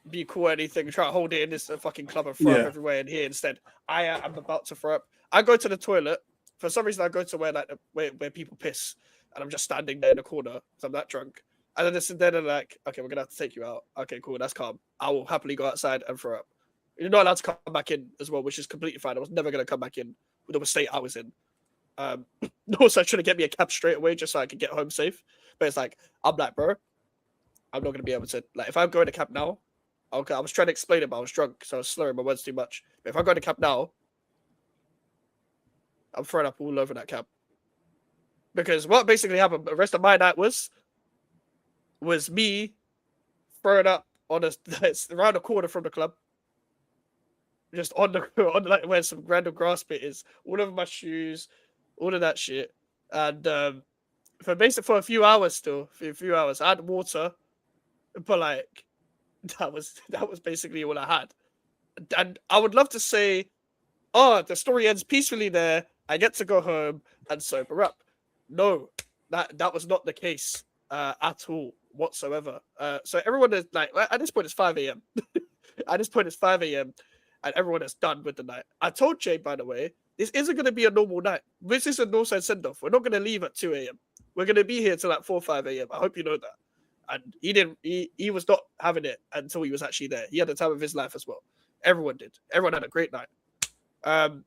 be cool or anything. Try to hold it in this fucking club and throw up everywhere in here. Instead, I am about to throw up. I go to the toilet. For some reason, I go to where people piss, and I'm just standing there in the corner because I'm that drunk. And then they're like, okay, we're gonna have to take you out. Okay, cool, that's calm. I will happily go outside and throw up. You're not allowed to come back in as well, which is completely fine. I was never gonna come back in with the state I was in. Also trying to get me a cab straight away just so I could get home safe. But it's like, I'm like, bro, I'm not gonna be able to. Like, if I'm going to cab now, okay, I was trying to explain it, but I was drunk, so I was slurring my words too much. But if I go to cab now, I'm throwing up all over that cab. Because what basically happened, the rest of my night was me throwing up on around the corner from the club. Just on like where some random grass pit is, all over my shoes, all of that shit. And for a few hours I had water, but like that was basically all I had. And I would love to say, oh, the story ends peacefully there. I get to go home and sober up. No, that was not the case at all whatsoever. So everyone is like, at this point it's 5 a.m. At this point it's 5 a.m. and everyone is done with the night. I told Jay, by the way, this isn't going to be a normal night. This is a Northside send-off. We're not going to leave at 2 a.m. We're going to be here till like 4 or 5 a.m. I hope you know that. And he was not having it until he was actually there. He had the time of his life as well. Everyone did. Everyone had a great night. And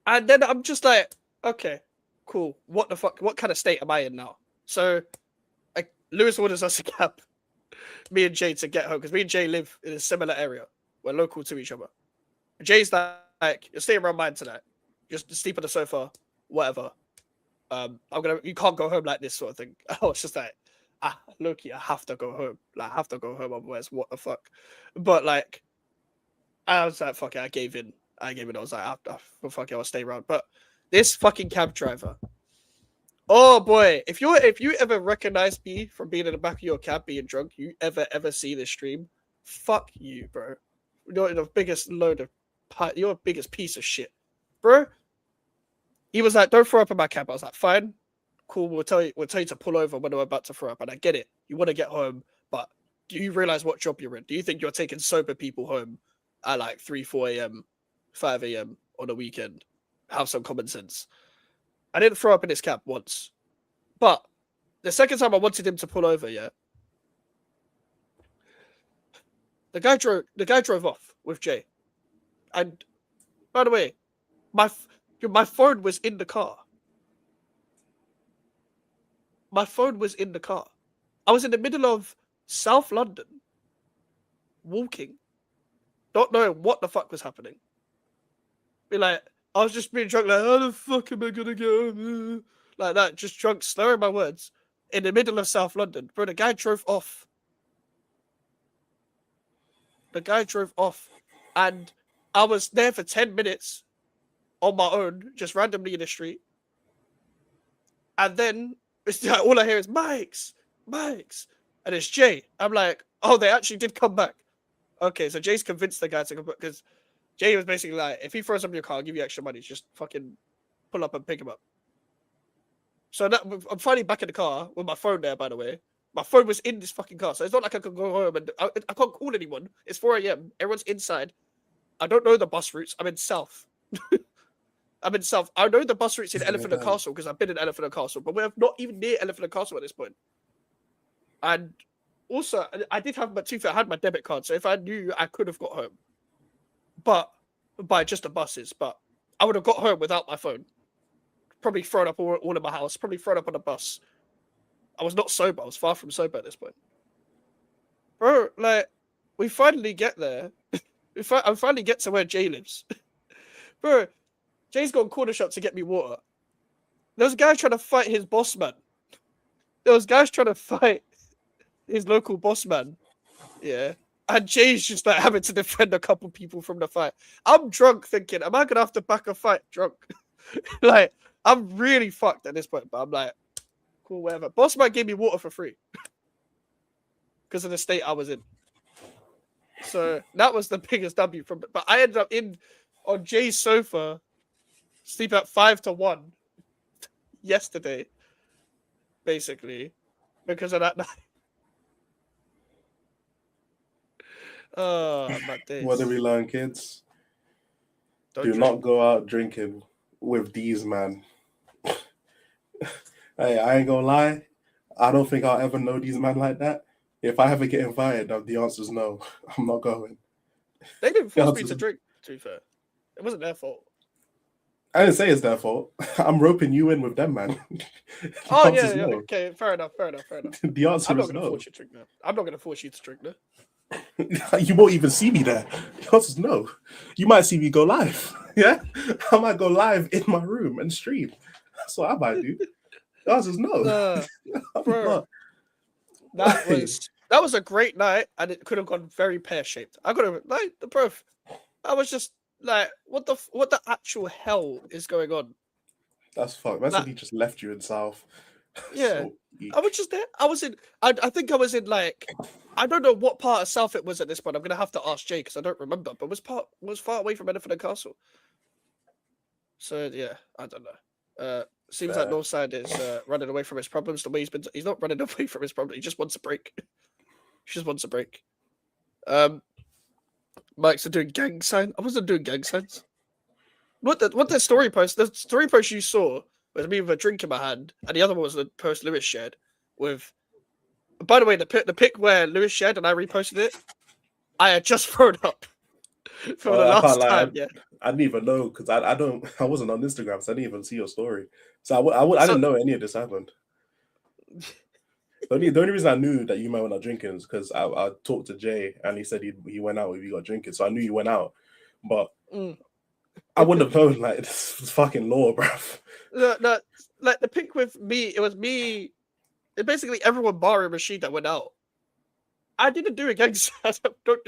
then I'm just like, okay, cool. What the fuck? What kind of state am I in now? So, like, Lewis orders us a cab, me and Jay, to get home, because me and Jay live in a similar area. We're local to each other. Jay's like, you're staying around mine tonight. Just sleep on the sofa, whatever. You can't go home like this sort of thing. I was just like, Loki, I have to go home. Like, I have to go home, otherwise, what the fuck? But like, I was like, fuck it, I gave in. I gave it. I was like, well, fuck it, I'll stay around. But this fucking cab driver. Oh boy, if you ever recognize me from being in the back of your cab being drunk, you ever see this stream, fuck you, bro. You're the biggest load of you're the biggest piece of shit, bro. He was like, "Don't throw up in my cab." I was like, "Fine, cool. We'll tell you to pull over when we're about to throw up." And I get it. You want to get home, but do you realize what job you're in? Do you think you're taking sober people home at like 3, 4 a.m., 5 a.m. on a weekend? Have some common sense. I didn't throw up in his cab once, but the second time I wanted him to pull over, yeah, the guy drove off with Jay, and by the way, my phone was in the car. My phone was in the car. I was in the middle of South London, walking, not knowing what the fuck was happening. I was just being drunk, like, how the fuck am I gonna get home? Like that, just drunk, slurring my words in the middle of South London. Bro, the guy drove off. And I was there for 10 minutes on my own, just randomly in the street. And then it's like, all I hear is Mike's, and it's Jay. I'm like, oh, they actually did come back. Okay, so Jay's convinced the guy to come back because Jay was basically like, if he throws up in your car, I'll give you extra money. Just fucking pull up and pick him up. So I'm finally back in the car with my phone there, by the way. My phone was in this fucking car. So it's not like I could go home and I can't call anyone. It's 4 a.m. Everyone's inside. I don't know the bus routes. I'm in South. I know the bus routes in Elephant and Castle because I've been in Elephant and Castle, but we're not even near Elephant and Castle at this point. And also, I did have I had my debit card. So if I knew, I could have got home. But by just the buses, but I would have got home without my phone. Probably thrown up all in my house. Probably thrown up on a bus. I was not sober. I was far from sober at this point. Bro, like, we finally get there. I finally get to where Jay lives. Bro, Jay's gone corner shop to get me water. There was a guy trying to fight his boss man. There was guys trying to fight his local boss man. Yeah. And Jay's just like having to defend a couple people from the fight. I'm drunk thinking, am I going to have to back a fight drunk? Like, I'm really fucked at this point, but I'm like, cool, whatever. Boss man gave me water for free because of the state I was in. So that was the biggest W from it. But I ended up on Jay's sofa, sleep at 5 to 1 yesterday, basically, because of that night. Oh, my days. What do we learn, kids? Do not go out drinking with these, man. Hey, I ain't gonna lie. I don't think I'll ever know these man like that. If I ever get invited, the answer's no. I'm not going. They didn't force me to drink, to be fair. It wasn't their fault. I didn't say it's their fault. I'm roping you in with them, man. Oh, yeah, no. Okay, fair enough. The answer is no. I'm not going to force you to drink, no. You won't even see me there. The answer is no. You might see me go live. Yeah? I might go live in my room and stream. That's what I might do. The answer is no. Bro, that was a great night, and it could have gone very pear-shaped. I could have, like, bro, I was just like, what the actual hell is going on? That's fucked. That's he just left you in South. Yeah. So I was just there. I think I was in, like, I don't know what part of South it was at this point. I'm gonna have to ask Jay because I don't remember, but was far away from Elephant and Castle. So yeah, I don't know. Seems like Northside is running away from his problems. The way he's not running away from his problem. He just wants a break. Mike's doing gang sign. I wasn't doing gang signs. What the story post? The story post you saw was me with a drink in my hand, and the other one was the post Lewis shared with. By the way, the pic where Lewis shared and I reposted it, I had just thrown up for the last time. Yeah, I didn't even know because I wasn't on Instagram, so I didn't even see your story. So I didn't know any of this happened. The only reason I knew that you might went out drinking is because I talked to Jay and he said he went out if you got drinking, so I knew you went out, but I wouldn't have known. Like, this is fucking law, bruv. No, like the pic with me, it was me. Basically, everyone barring Rashid that went out. I didn't do a gang sign.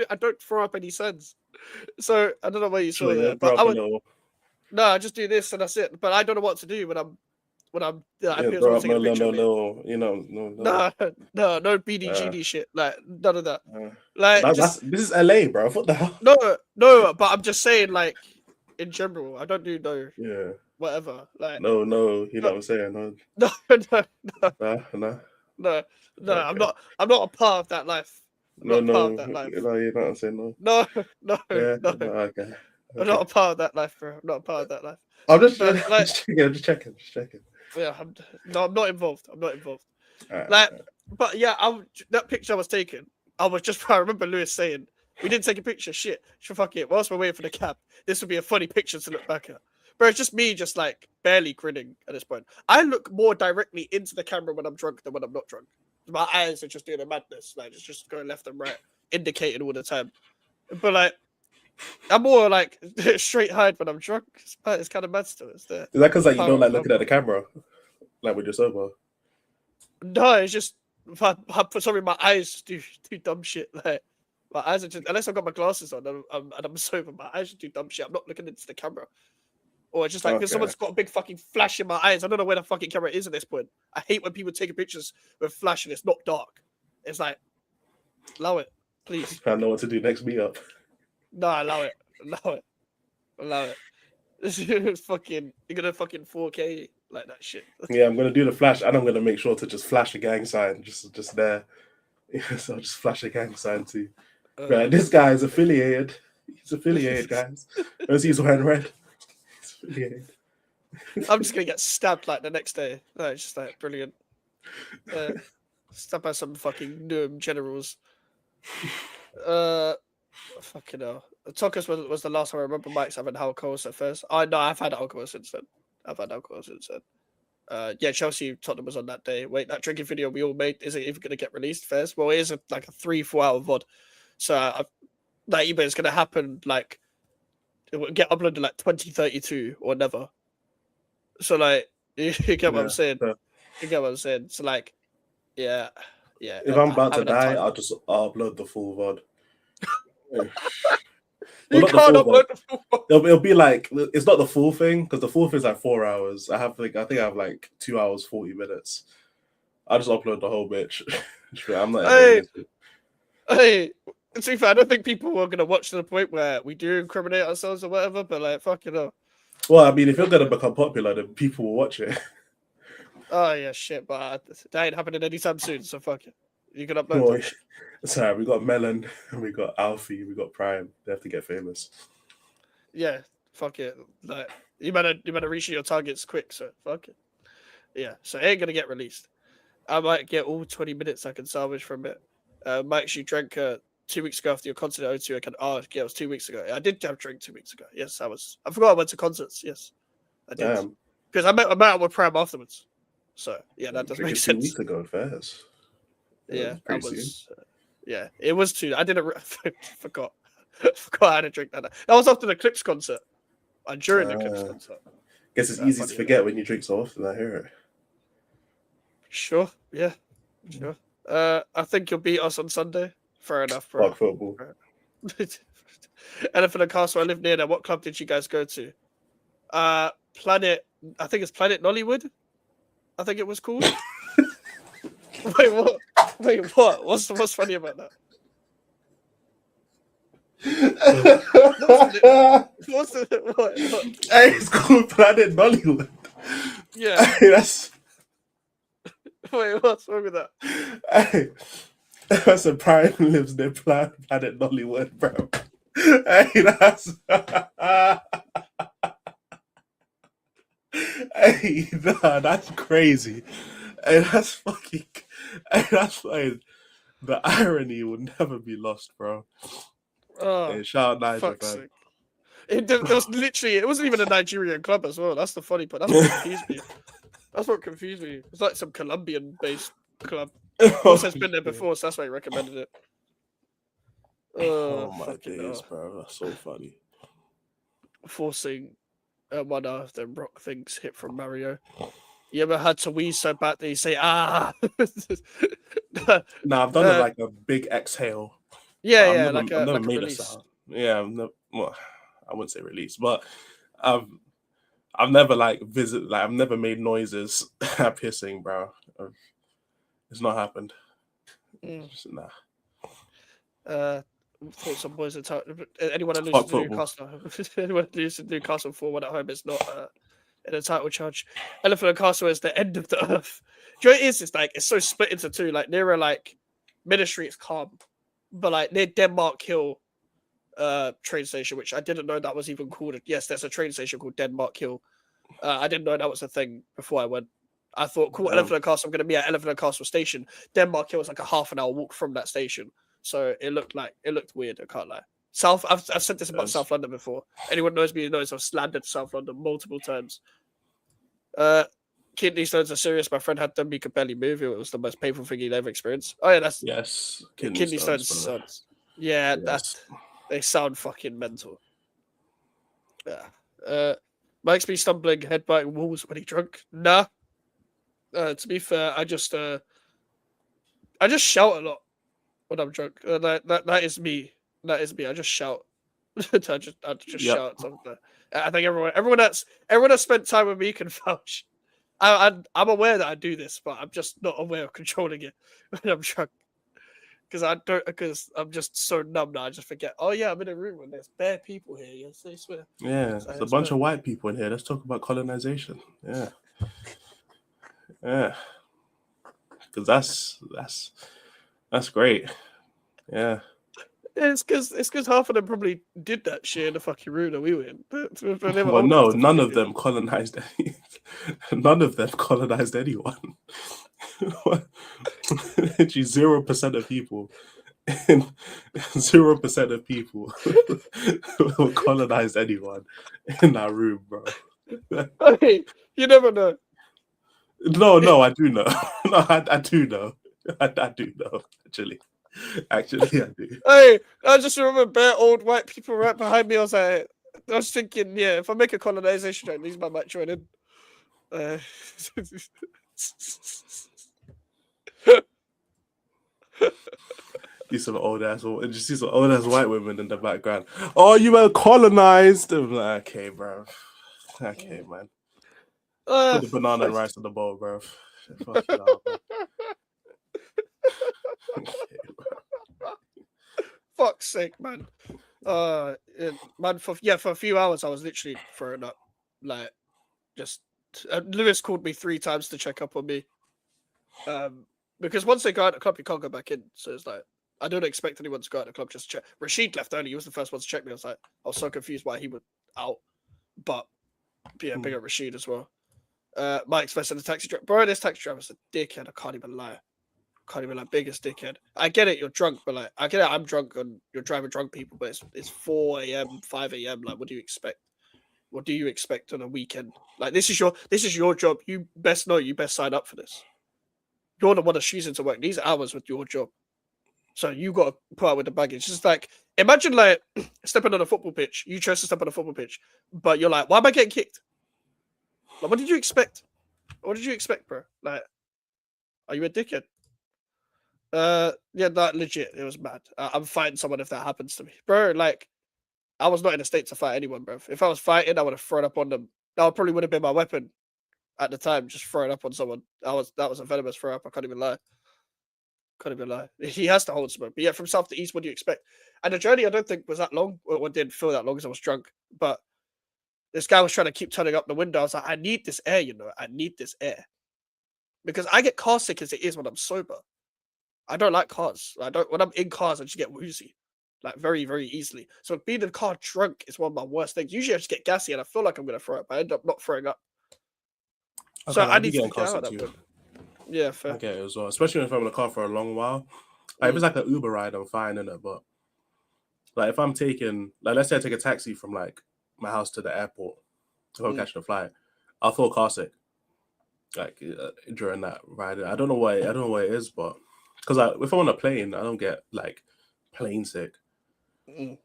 I don't throw up any signs. So I don't know where you saw Sure, yeah, that, but throw I up a would little, no, I just do this and that's it. But I don't know what to do when I'm I yeah, feel throw someone up taking a picture of me. little, you know, no. No, no Uh, BDGD shit. Like none of that. uh, Like that's just this is LA, bro. What the hell? no. But I'm just saying, like in general, I don't do no Yeah, whatever. Like no, you know no, what I'm saying? No, no, no, no, nah. no, no. I'm Okay. not. I'm not a part of that life. I'm No, not a part of no, that life. no, you know what I'm saying? No. No, no, Yeah, no. no, okay. I'm not Okay. a part of that life, bro. I'm not a part of that life. I'm just, But like, just checking. yeah, I'm not involved. I'm not involved. Like, Alright. but yeah, that picture I was taking. I was just. I remember Lewis saying, "We didn't take a picture. Shit. So fuck it. Whilst we're waiting for the cab, this would be a funny picture to look back at." Bro, it's just me, just like barely grinning at this point. I look more directly into the camera when I'm drunk than when I'm not drunk. My eyes are just doing a madness, like just going left and right, indicating all the time. But like, I'm more like straight eyed when I'm drunk. It's kind of mad still. It's the Is that because like you power don't of like looking at the camera, like when you're sober? no, it's just for sorry, my eyes do dumb shit. Like my eyes are just unless I've got my glasses on and I'm sober, my eyes just do dumb shit. I'm not looking into the camera, or it's just like because Okay. someone's got a big fucking flash in my eyes. I don't know where the fucking camera is at this point. I hate when people taking pictures with flash and it's not dark. It's like allow it, please. I know what to do next meetup. No, allow it, allow it. This is fucking you're gonna fucking 4K like that shit. Yeah, I'm gonna do the flash, and I'm gonna make sure to just flash a gang sign, just there. So I'll just flash a gang sign too. Right, this guy is affiliated. He's affiliated, guys. As he's wearing red. He's affiliated. I'm just gonna get stabbed like the next day. Like, it's just like brilliant. Stabbed by some fucking generals. Fucking hell. Tokos was the last time I remember Mike's having alcohol at first. Oh no, I've had alcohol since then. Yeah, Chelsea Tottenham was on that day. Wait, that drinking video we all made is it even gonna get released first? Well, it is like a 3-4 hour VOD. So that either it's gonna happen like it will get uploaded like 2032 or never. So like you get what I'm saying. Yeah. You get what I'm saying. So like, yeah. If I'm about to haven't had die, time. I'll just upload the full VOD. You not the can't full upload the full VOD. It'll be like it's not the full thing because the full thing is like 4 hours. I think I have like 2 hours 40 minutes. I'll just upload the whole bitch. I'm not. Hey, to be fair, I don't think people are gonna watch to the point where we do incriminate ourselves or whatever. But like, fuck it up. Well, I mean, if you're gonna become popular, then people will watch it. Oh yeah, shit. But that ain't happening anytime soon. So fuck it. You can upload that shit. Sorry, we got Melon, we got Alfie, we got Prime. They have to get famous. Yeah, fuck it. Like you better reach your targets quick. So fuck it. Yeah. So it ain't gonna get released. I might get all 20 minutes I can salvage from it. Mike, you drank 2 weeks ago after your concert at O2. Yeah, it was 2 weeks ago. I did have a drink 2 weeks ago. Yes, I forgot I went to concerts. Yes, I did. Damn. Because I met up with Prime afterwards. So yeah, that does make sense. 2 weeks ago, first. Yeah, that was. Yeah, it was 2. I didn't forgot. Forgot I had a drink that night. That was after the Clips concert. And during the Clips concert. Guess it's easy to forget when you drink so often. I hear it. Sure. Yeah. Sure. I think you'll beat us on Sunday. Fair enough, bro. Fuck football. Elephant and Castle. I live near there. What club did you guys go to? Planet. I think it's Planet Nollywood. I think it was called. Wait, what? Wait, what? What's funny about that? What? Hey, it's called Planet Nollywood. Yeah. Hey, that's. Wait, what's wrong with that? Hey, that's a Prime lives near Planet Nollywood, bro. Hey, that's. Hey, nah, that's crazy. Hey, that's fucking. Hey, that's fine. The irony will never be lost, bro. Oh, hey, shout out Niger, man. There was literally, it wasn't even a Nigerian club as well. That's the funny part. That's what confused me. That's what confused me. It's like some Colombian-based club. Also, has been there before, so that's why he recommended it. Oh my days, bro. That's so funny. Forcing one of them rock things hit from Mario. You ever had to wheeze so bad that you say, ah? Nah, I've done it like a big exhale. Yeah, I've never like a made release. a sound. Yeah, well, I wouldn't say released, but I've never like I've never made noises at pissing, bro. It's not happened. Just, nah. Thoughts on boys and anyone who loses Fuck to football. Newcastle, anyone who loses to Newcastle 4-1 at home is not in a title charge. Elephant and Castle is the end of the earth. Do you know what it is? It's like it's so split into two. Like near like Ministry, it's calm, but like near Denmark Hill, train station, which I didn't know that was even called. Yes, there's a train station called Denmark Hill. I didn't know that was a thing before I went. I thought, cool, Elephant and Castle. I'm going to be at Elephant and Castle station. Denmark Hill was like a half an hour walk from that station, so it looked weird. I can't lie. I've said this about South London before. Anyone knows me knows I've slandered South London multiple times. Kidney stones are serious. My friend had them. He could barely move. It was the most painful thing he'd ever experienced. Oh yeah, that's Yes, kidney stones. Yeah, yes. they sound fucking mental. Yeah. Mike's been stumbling, headbutting walls when he drunk. Nah. To be fair, I just shout a lot when I'm drunk. That is me. That is me. I just shout. I just shout something. I think everyone that's spent time with me can vouch. I'm aware that I do this, but I'm just not aware of controlling it when I'm drunk. Because I'm just so numb now. I just forget. Oh yeah, I'm in a room when there's bare people here. Yes, I swear. Yeah, there's a bunch of white people in here. Let's talk about colonization. Yeah, yeah, because that's great. Yeah. It's because half of them probably did that shit in the fucking room that we were in. But they were Well, old no, enough to none forget of it. them colonized any. None of them colonized anyone. Literally 0% of people. 0% of people will colonize anyone in that room, bro. Hey, you never know. No, I do know. No, I do know. I do know. Actually, I do. Hey, I just remember bare old white people right behind me. I was thinking, yeah, if I make a colonization joke, these might join in. See some old ass, and just see some old ass white women in the background. Oh, you were colonized. I'm like, okay, bro. Okay, man. Put the banana and rice on the bowl, bro. Fuck you out, bro. Okay, bro. Fuck's sake, man. Man, for a few hours I was literally throwing up. Like, just Lewis called me 3 times to check up on me. Because once they go out of the club, you can't go back in. So it's like I don't expect anyone to go out of the club just to check. Rashid left early. He was the first one to check me. I was so confused why he was out. But yeah, big up Rashid as well. Mike's first in the taxi driver. Bro, this taxi driver's a dickhead. I can't even lie. Biggest dickhead. I get it, you're drunk, but like I get it, I'm drunk and you're driving drunk people, but it's 4 a.m., 5 a.m. Like, what do you expect? What do you expect on a weekend? Like, this is your job. You best know. You best sign up for this. You're the one that's choosing to work these hours with your job, so you got to put out with the baggage. It's just like, imagine like stepping on a football pitch. You chose to step on a football pitch, but you're like, why am I getting kicked? Like, what did you expect? What did you expect, bro? Like, are you a dickhead? Yeah, that legit. It was mad. I'm fighting someone if that happens to me, bro. Like, I was not in a state to fight anyone, bro. If I was fighting, I would have thrown up on them. That probably would have been my weapon at the time. Just throwing up on someone. That was a venomous throw up. I can't even lie. He has to hold smoke. But yeah, from south to east, what do you expect? And the journey, I don't think was that long. Or didn't feel that long because I was drunk. But this guy was trying to keep turning up the window. I was like, I need this air, I need this air. Because I get car sick as it is when I'm sober. I don't like cars. When I'm in cars, I just get woozy, like very, very easily. So being in the car drunk is one of my worst things. Usually, I just get gassy and I feel like I'm gonna throw up. I end up not throwing up. Okay, so I need to get out of that point. Yeah, fair. I get it as well, especially if I'm in the car for a long while. Like, if it's like an Uber ride, I'm fine in it. But like if I'm taking, like, let's say I take a taxi from like my house to the airport, if I'm catching a flight, I'll feel car sick. Like during that ride, I don't know what it is, but because if I'm on a plane, I don't get like plane sick.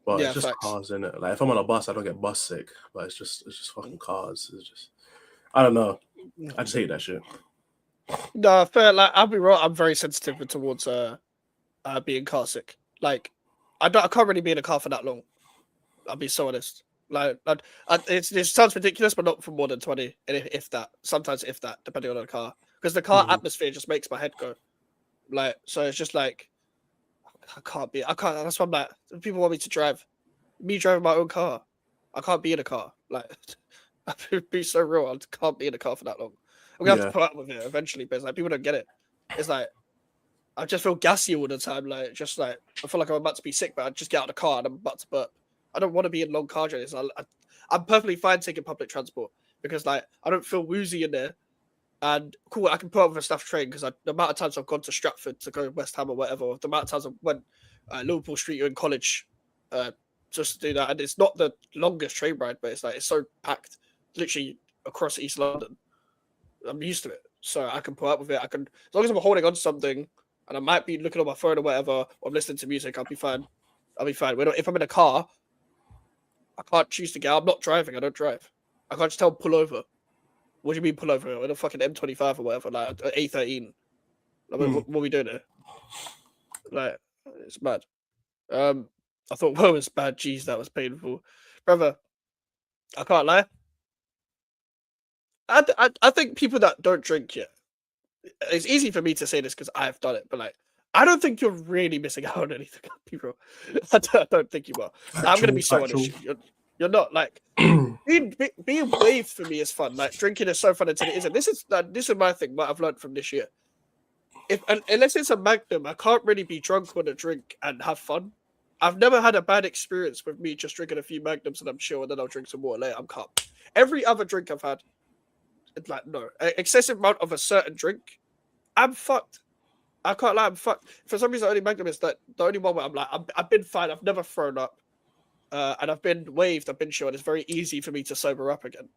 But Yeah, it's just facts. cars in it. Like if I'm on a bus, I don't get bus sick. But it's just fucking cars. It's just, I don't know. I just hate that shit. No, fair. Like, I'll be real. I'm very sensitive towards being car sick. Like, I can't really be in a car for that long. I'll be so honest. Like, it sounds ridiculous, but not for more than 20, and if that. Sometimes if that, depending on the car, because the car atmosphere just makes my head go. Like, so it's just like I can't. That's why I'm like, people want me to drive. Me driving my own car, I can't be in a car. Like, I'd be so real. I can't be in a car for that long. I'm gonna have to put up with it eventually, but it's like people don't get it. It's like I just feel gassy all the time. Like, just like I feel like I'm about to be sick, but I just get out of the car and I'm about to burp. I don't want to be in long car journeys. I'm perfectly fine taking public transport because like I don't feel woozy in there. And cool, I can put up with a staff train because the amount of times I've gone to Stratford to go to West Ham or whatever, the amount of times I went Liverpool Street in college just to do that. And it's not the longest train ride, but it's like it's so packed, literally across East London. I'm used to it, so I can put up with it. I can, as long as I'm holding on to something, and I might be looking on my phone or whatever, or I'm listening to music, I'll be fine. I'll be fine. If I'm in a car, I can't choose to get out. I'm not driving. I don't drive. I can't just tell them pull over. What do you mean pull over? In a fucking M25 or whatever, like A13. Like, what are we doing there? Like, it's mad. I thought, well, it's bad. Jeez, that was painful. Brother, I can't lie. I think people that don't drink yet, it's easy for me to say this because I've done it, but like, I don't think you're really missing out on anything, people. I don't think you are. I'm going to be so honest. You're not like being waved for me is fun. Like drinking is so fun until it isn't. This is my thing. What I've learned from this year. Unless it's a Magnum, I can't really be drunk on a drink and have fun. I've never had a bad experience with me just drinking a few Magnums and I'm chill, and then I'll drink some more later. I'm calm. Every other drink I've had, it's like no excessive amount of a certain drink, I'm fucked. I can't lie, I'm fucked. For some reason, only Magnum is the only one where I'm like, I've been fine. I've never thrown up. And I've been waved, I've been shot. It's very easy for me to sober up again.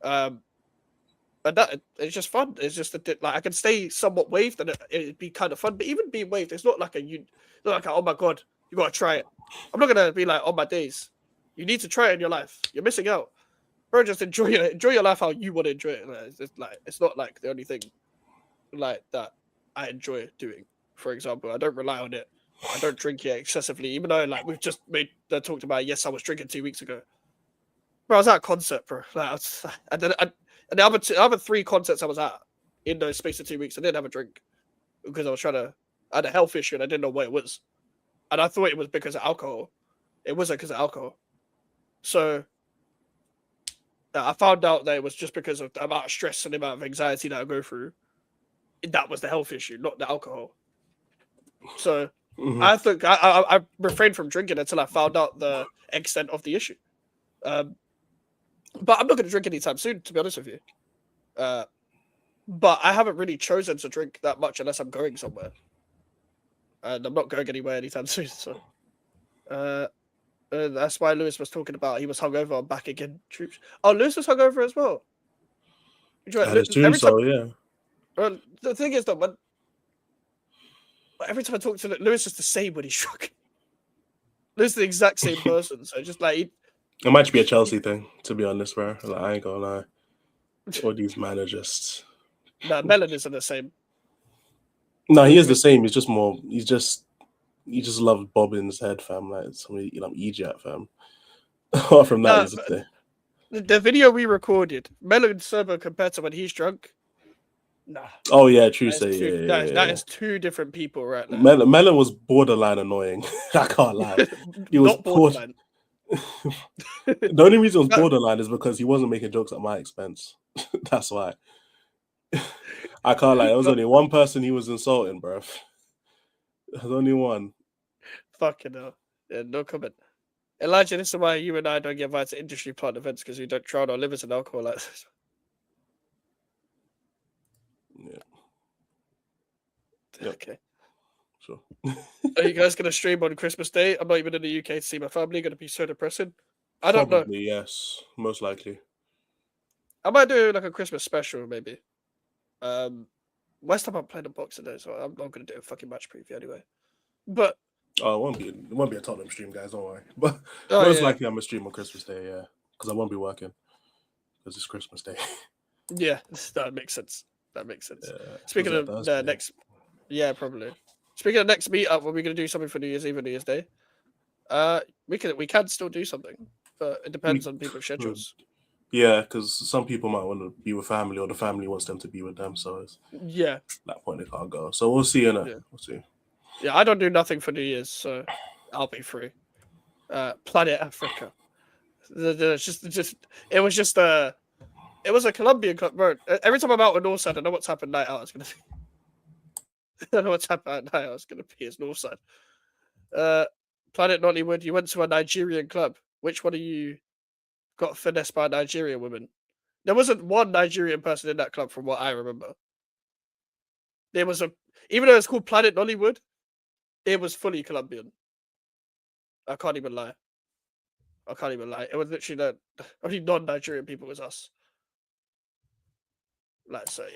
And that it's just fun. It's just like I can stay somewhat waved and it'd be kind of fun. But even being waved, it's not like oh my god, you gotta try it. I'm not gonna be like on my days. You need to try it in your life. You're missing out, bro. Just enjoy your life how you want to enjoy it. It's not like the only thing like that I enjoy doing. For example, I don't rely on it. I don't drink it excessively, even though like we've just talked about. Yes, I was drinking 2 weeks ago. Bro, I was at a concert, bro. Like, and the other 3 concerts I was at in the space of 2 weeks, I didn't have a drink because I had a health issue and I didn't know what it was, and I thought it was because of alcohol. It wasn't because of alcohol. So I found out that it was just because of the amount of stress and the amount of anxiety that I go through. That was the health issue, not the alcohol. So. I think I refrained from drinking until I found out the extent of the issue. But I'm not going to drink anytime soon, to be honest with you. But I haven't really chosen to drink that much unless I'm going somewhere. And I'm not going anywhere anytime soon. So that's why Lewis was talking about he was hungover on Back Again Troops. Oh, Lewis was hungover as well. Yeah. The thing is, though, every time I talk to Lewis, is the same when he's drunk. Lewis is the exact same person. So just like it might be a Chelsea thing, to be honest, bro. Like, I ain't gonna lie. All these men are just. No, Melon isn't the same. No, he is the same. He's just more. He just loves bobbing his head, fam. Like somebody, idiot, fam. Apart from that, the video we recorded, Melon's sober compared to when he's drunk. Nah. Oh yeah, true. That is 2 different people, right now. Melon was borderline annoying. I can't lie. He was borderline. The only reason it was borderline is because he wasn't making jokes at my expense. That's why. I can't lie. There was only one person he was insulting, bro. There's only one. Fucking hell. Yeah, no comment. Elijah, this is why you and I don't get invited to industry partner events because we don't drown our livers in alcohol like this. Yeah. Yep. Okay. Sure. Are you guys gonna stream on Christmas Day? I'm not even in the UK to see my family. Gonna be so depressing. I don't know. Yes, most likely. I might do like a Christmas special, maybe. West Ham are playing the Boxing Day, so I'm not gonna do a fucking match preview anyway. But it won't be a Tottenham stream, guys. Don't worry. But most likely, I'm gonna stream on Christmas Day. Yeah, because I won't be working because it's Christmas Day. Yeah, that makes sense. That makes sense. Yeah, speaking of the next, probably. Speaking of next meetup, are we going to do something for New Year's Eve or New Year's Day? We can still do something, but it depends on people's schedules. Yeah, because some people might want to be with family, or the family wants them to be with them. So it's Yeah, at that point they can't go. So we'll see. Yeah. We'll see. yeah. I don't do nothing for New Year's, so I'll be free. Planet Africa. It was just it was a Colombian club, bro. Every time I'm out with Northside, I know what's happened night out. It's gonna be. I know what's happened at night out. It's gonna be his Northside. Planet Nollywood. You went to a Nigerian club. Which one of you got finessed by a Nigerian woman? There wasn't one Nigerian person in that club, from what I remember. There was even though it's called Planet Nollywood, it was fully Colombian. I can't even lie. It was literally the only non-Nigerian people was us. Like, so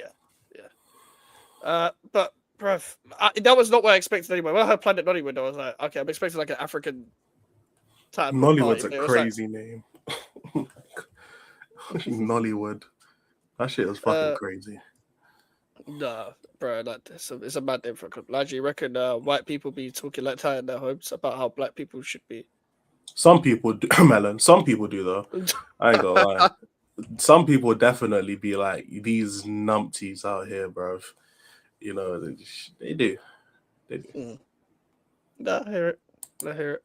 yeah. But bruv, that was not what I expected anyway. When I heard Planet Nollywood, I was like, okay, I'm expecting like an African type. Nollywood's party, a crazy name. Nollywood. That shit was fucking crazy. Nah, bro, it's a mad name for a club. Like, you reckon white people be talking like that in their homes about how black people should be? Some people do, Melon. Some people do though. I ain't gonna lie. Some people definitely be like, these numpties out here, bro. You know, they do. They do. Nah, I hear it.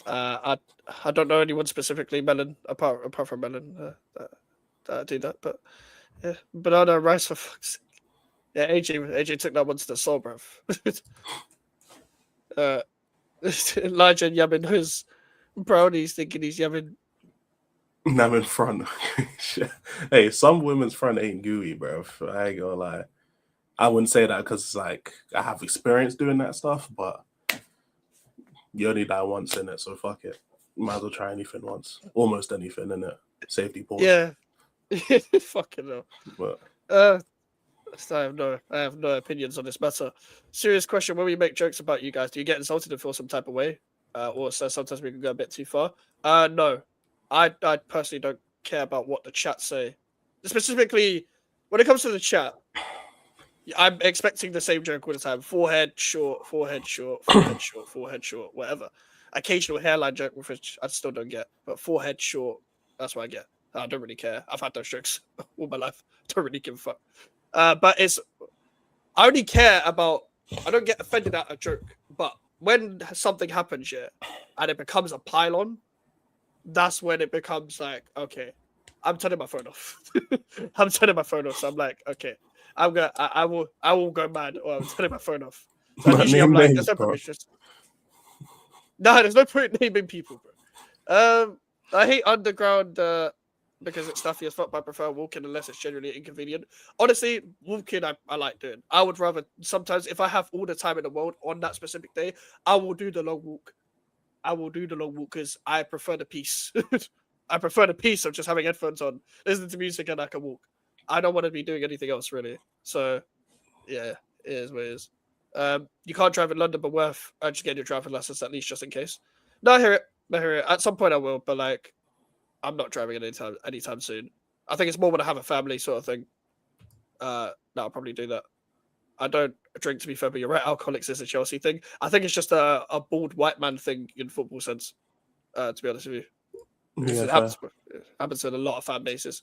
I don't know anyone specifically, Melon, apart from Melon, that do that. But yeah, banana rice for fuck's sake. Yeah, AJ took that one to the soul, bruv. Elijah yamming his brownies, thinking he's yamming. I'm in front. Hey, some women's front ain't gooey, bro. I ain't gonna lie. I wouldn't say that because it's like I have experience doing that stuff, but you only die once in it, so fuck it. Might as well try anything once. Almost anything in it. Safety pause. Yeah. Fucking hell. But I have no opinions on this matter. Serious question: when we make jokes about you guys, do you get insulted and feel some type of way, or so sometimes we can go a bit too far? No, I personally don't care about what the chat say. Specifically, when it comes to the chat, I'm expecting the same joke all the time: forehead short, forehead short, forehead short, forehead short, whatever. Occasional hairline joke, which I still don't get, but forehead short, that's what I get. I don't really care. I've had those jokes all my life. Don't really give a fuck. But I only care about. I don't get offended at a joke, but when something happens, yeah, and it becomes a pile-on, that's when it becomes like, okay, I'm turning my phone off. I'm turning my phone off. So I'm like, okay, I will go mad, or I'm turning my phone off. So usually I'm like, there's no point. No, there's no point naming people, bro. I hate underground because it's stuffy as fuck, but I prefer walking unless it's generally inconvenient. Honestly, walking I like doing. I would rather sometimes, if I have all the time in the world on that specific day, I will do the long walk. Because I prefer the peace. I prefer the peace of just having headphones on, listening to music, and I can walk. I don't want to be doing anything else really. So yeah, it is what it is. You can't drive in London, but worth just getting your driving license at least, just in case. No, I hear it. At some point I will, but like, I'm not driving anytime soon. I think it's more when I have a family sort of thing. No, I'll probably do that. I don't drink, to be fair, but you're right. Alcoholics is a Chelsea thing. I think it's just a bald white man thing in football sense. To be honest with you, it happens in a lot of fan bases.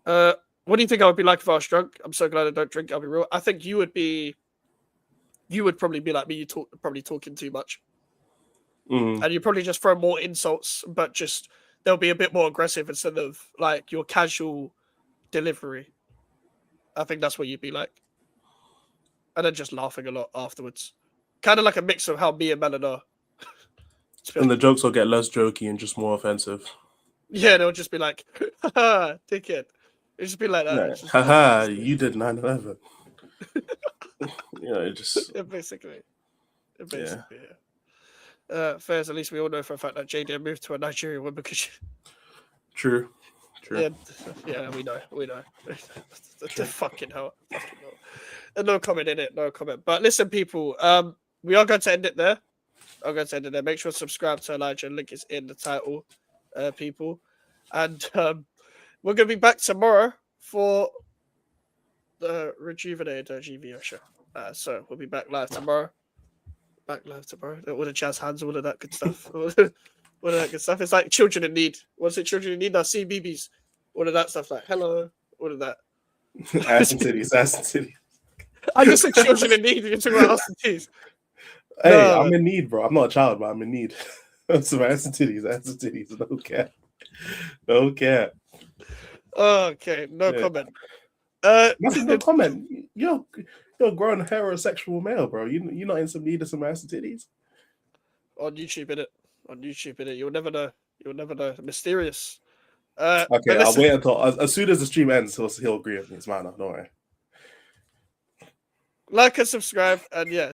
What do you think I would be like if I was drunk? I'm so glad I don't drink. I'll be real. I think you would probably be like me. You probably talking too much, and you probably just throw more insults, but just they'll be a bit more aggressive instead of like your casual delivery. I think that's what you'd be like. And then just laughing a lot afterwards. Kind of like a mix of how me and Melon are. And the jokes will get less jokey and just more offensive. Yeah, they'll just be like, haha, dickhead. It'll just be like that. Haha, you did 9/11. It just... Basically, yeah. Fairs, at least we all know for a fact that JD moved to a Nigerian woman because True. Yeah, we know. The fucking hell. No comment in it, no comment. But listen, people, we are going to end it there. Make sure to subscribe to Elijah. Link is in the title, people. And we're going to be back tomorrow for the Rejuvenated GVO show. So we'll be back live tomorrow. back left, bro. All the jazz hands, all of that good stuff. All of that good stuff. It's like children in need. What's it? Children in need. Now CBBS. All of that stuff. Like hello. All of that. Ass and titties, ass and titties. I just said children in need. You're talking about ass and titties. Hey, No. I'm in need, bro. I'm not a child, but I'm in need. So ass and titties, ass and titties. No cap. No cap. Okay, no Yeah. comment. Nothing, no comment. You're a grown heterosexual male, bro. You're not in some need of some ass and titties. On YouTube, innit? On YouTube, innit? You'll never know. You'll never know. Mysterious. Okay, but I'll listen- wait until as soon as the stream ends. He'll agree with me. It's mine. Don't worry. Like and subscribe, and yeah,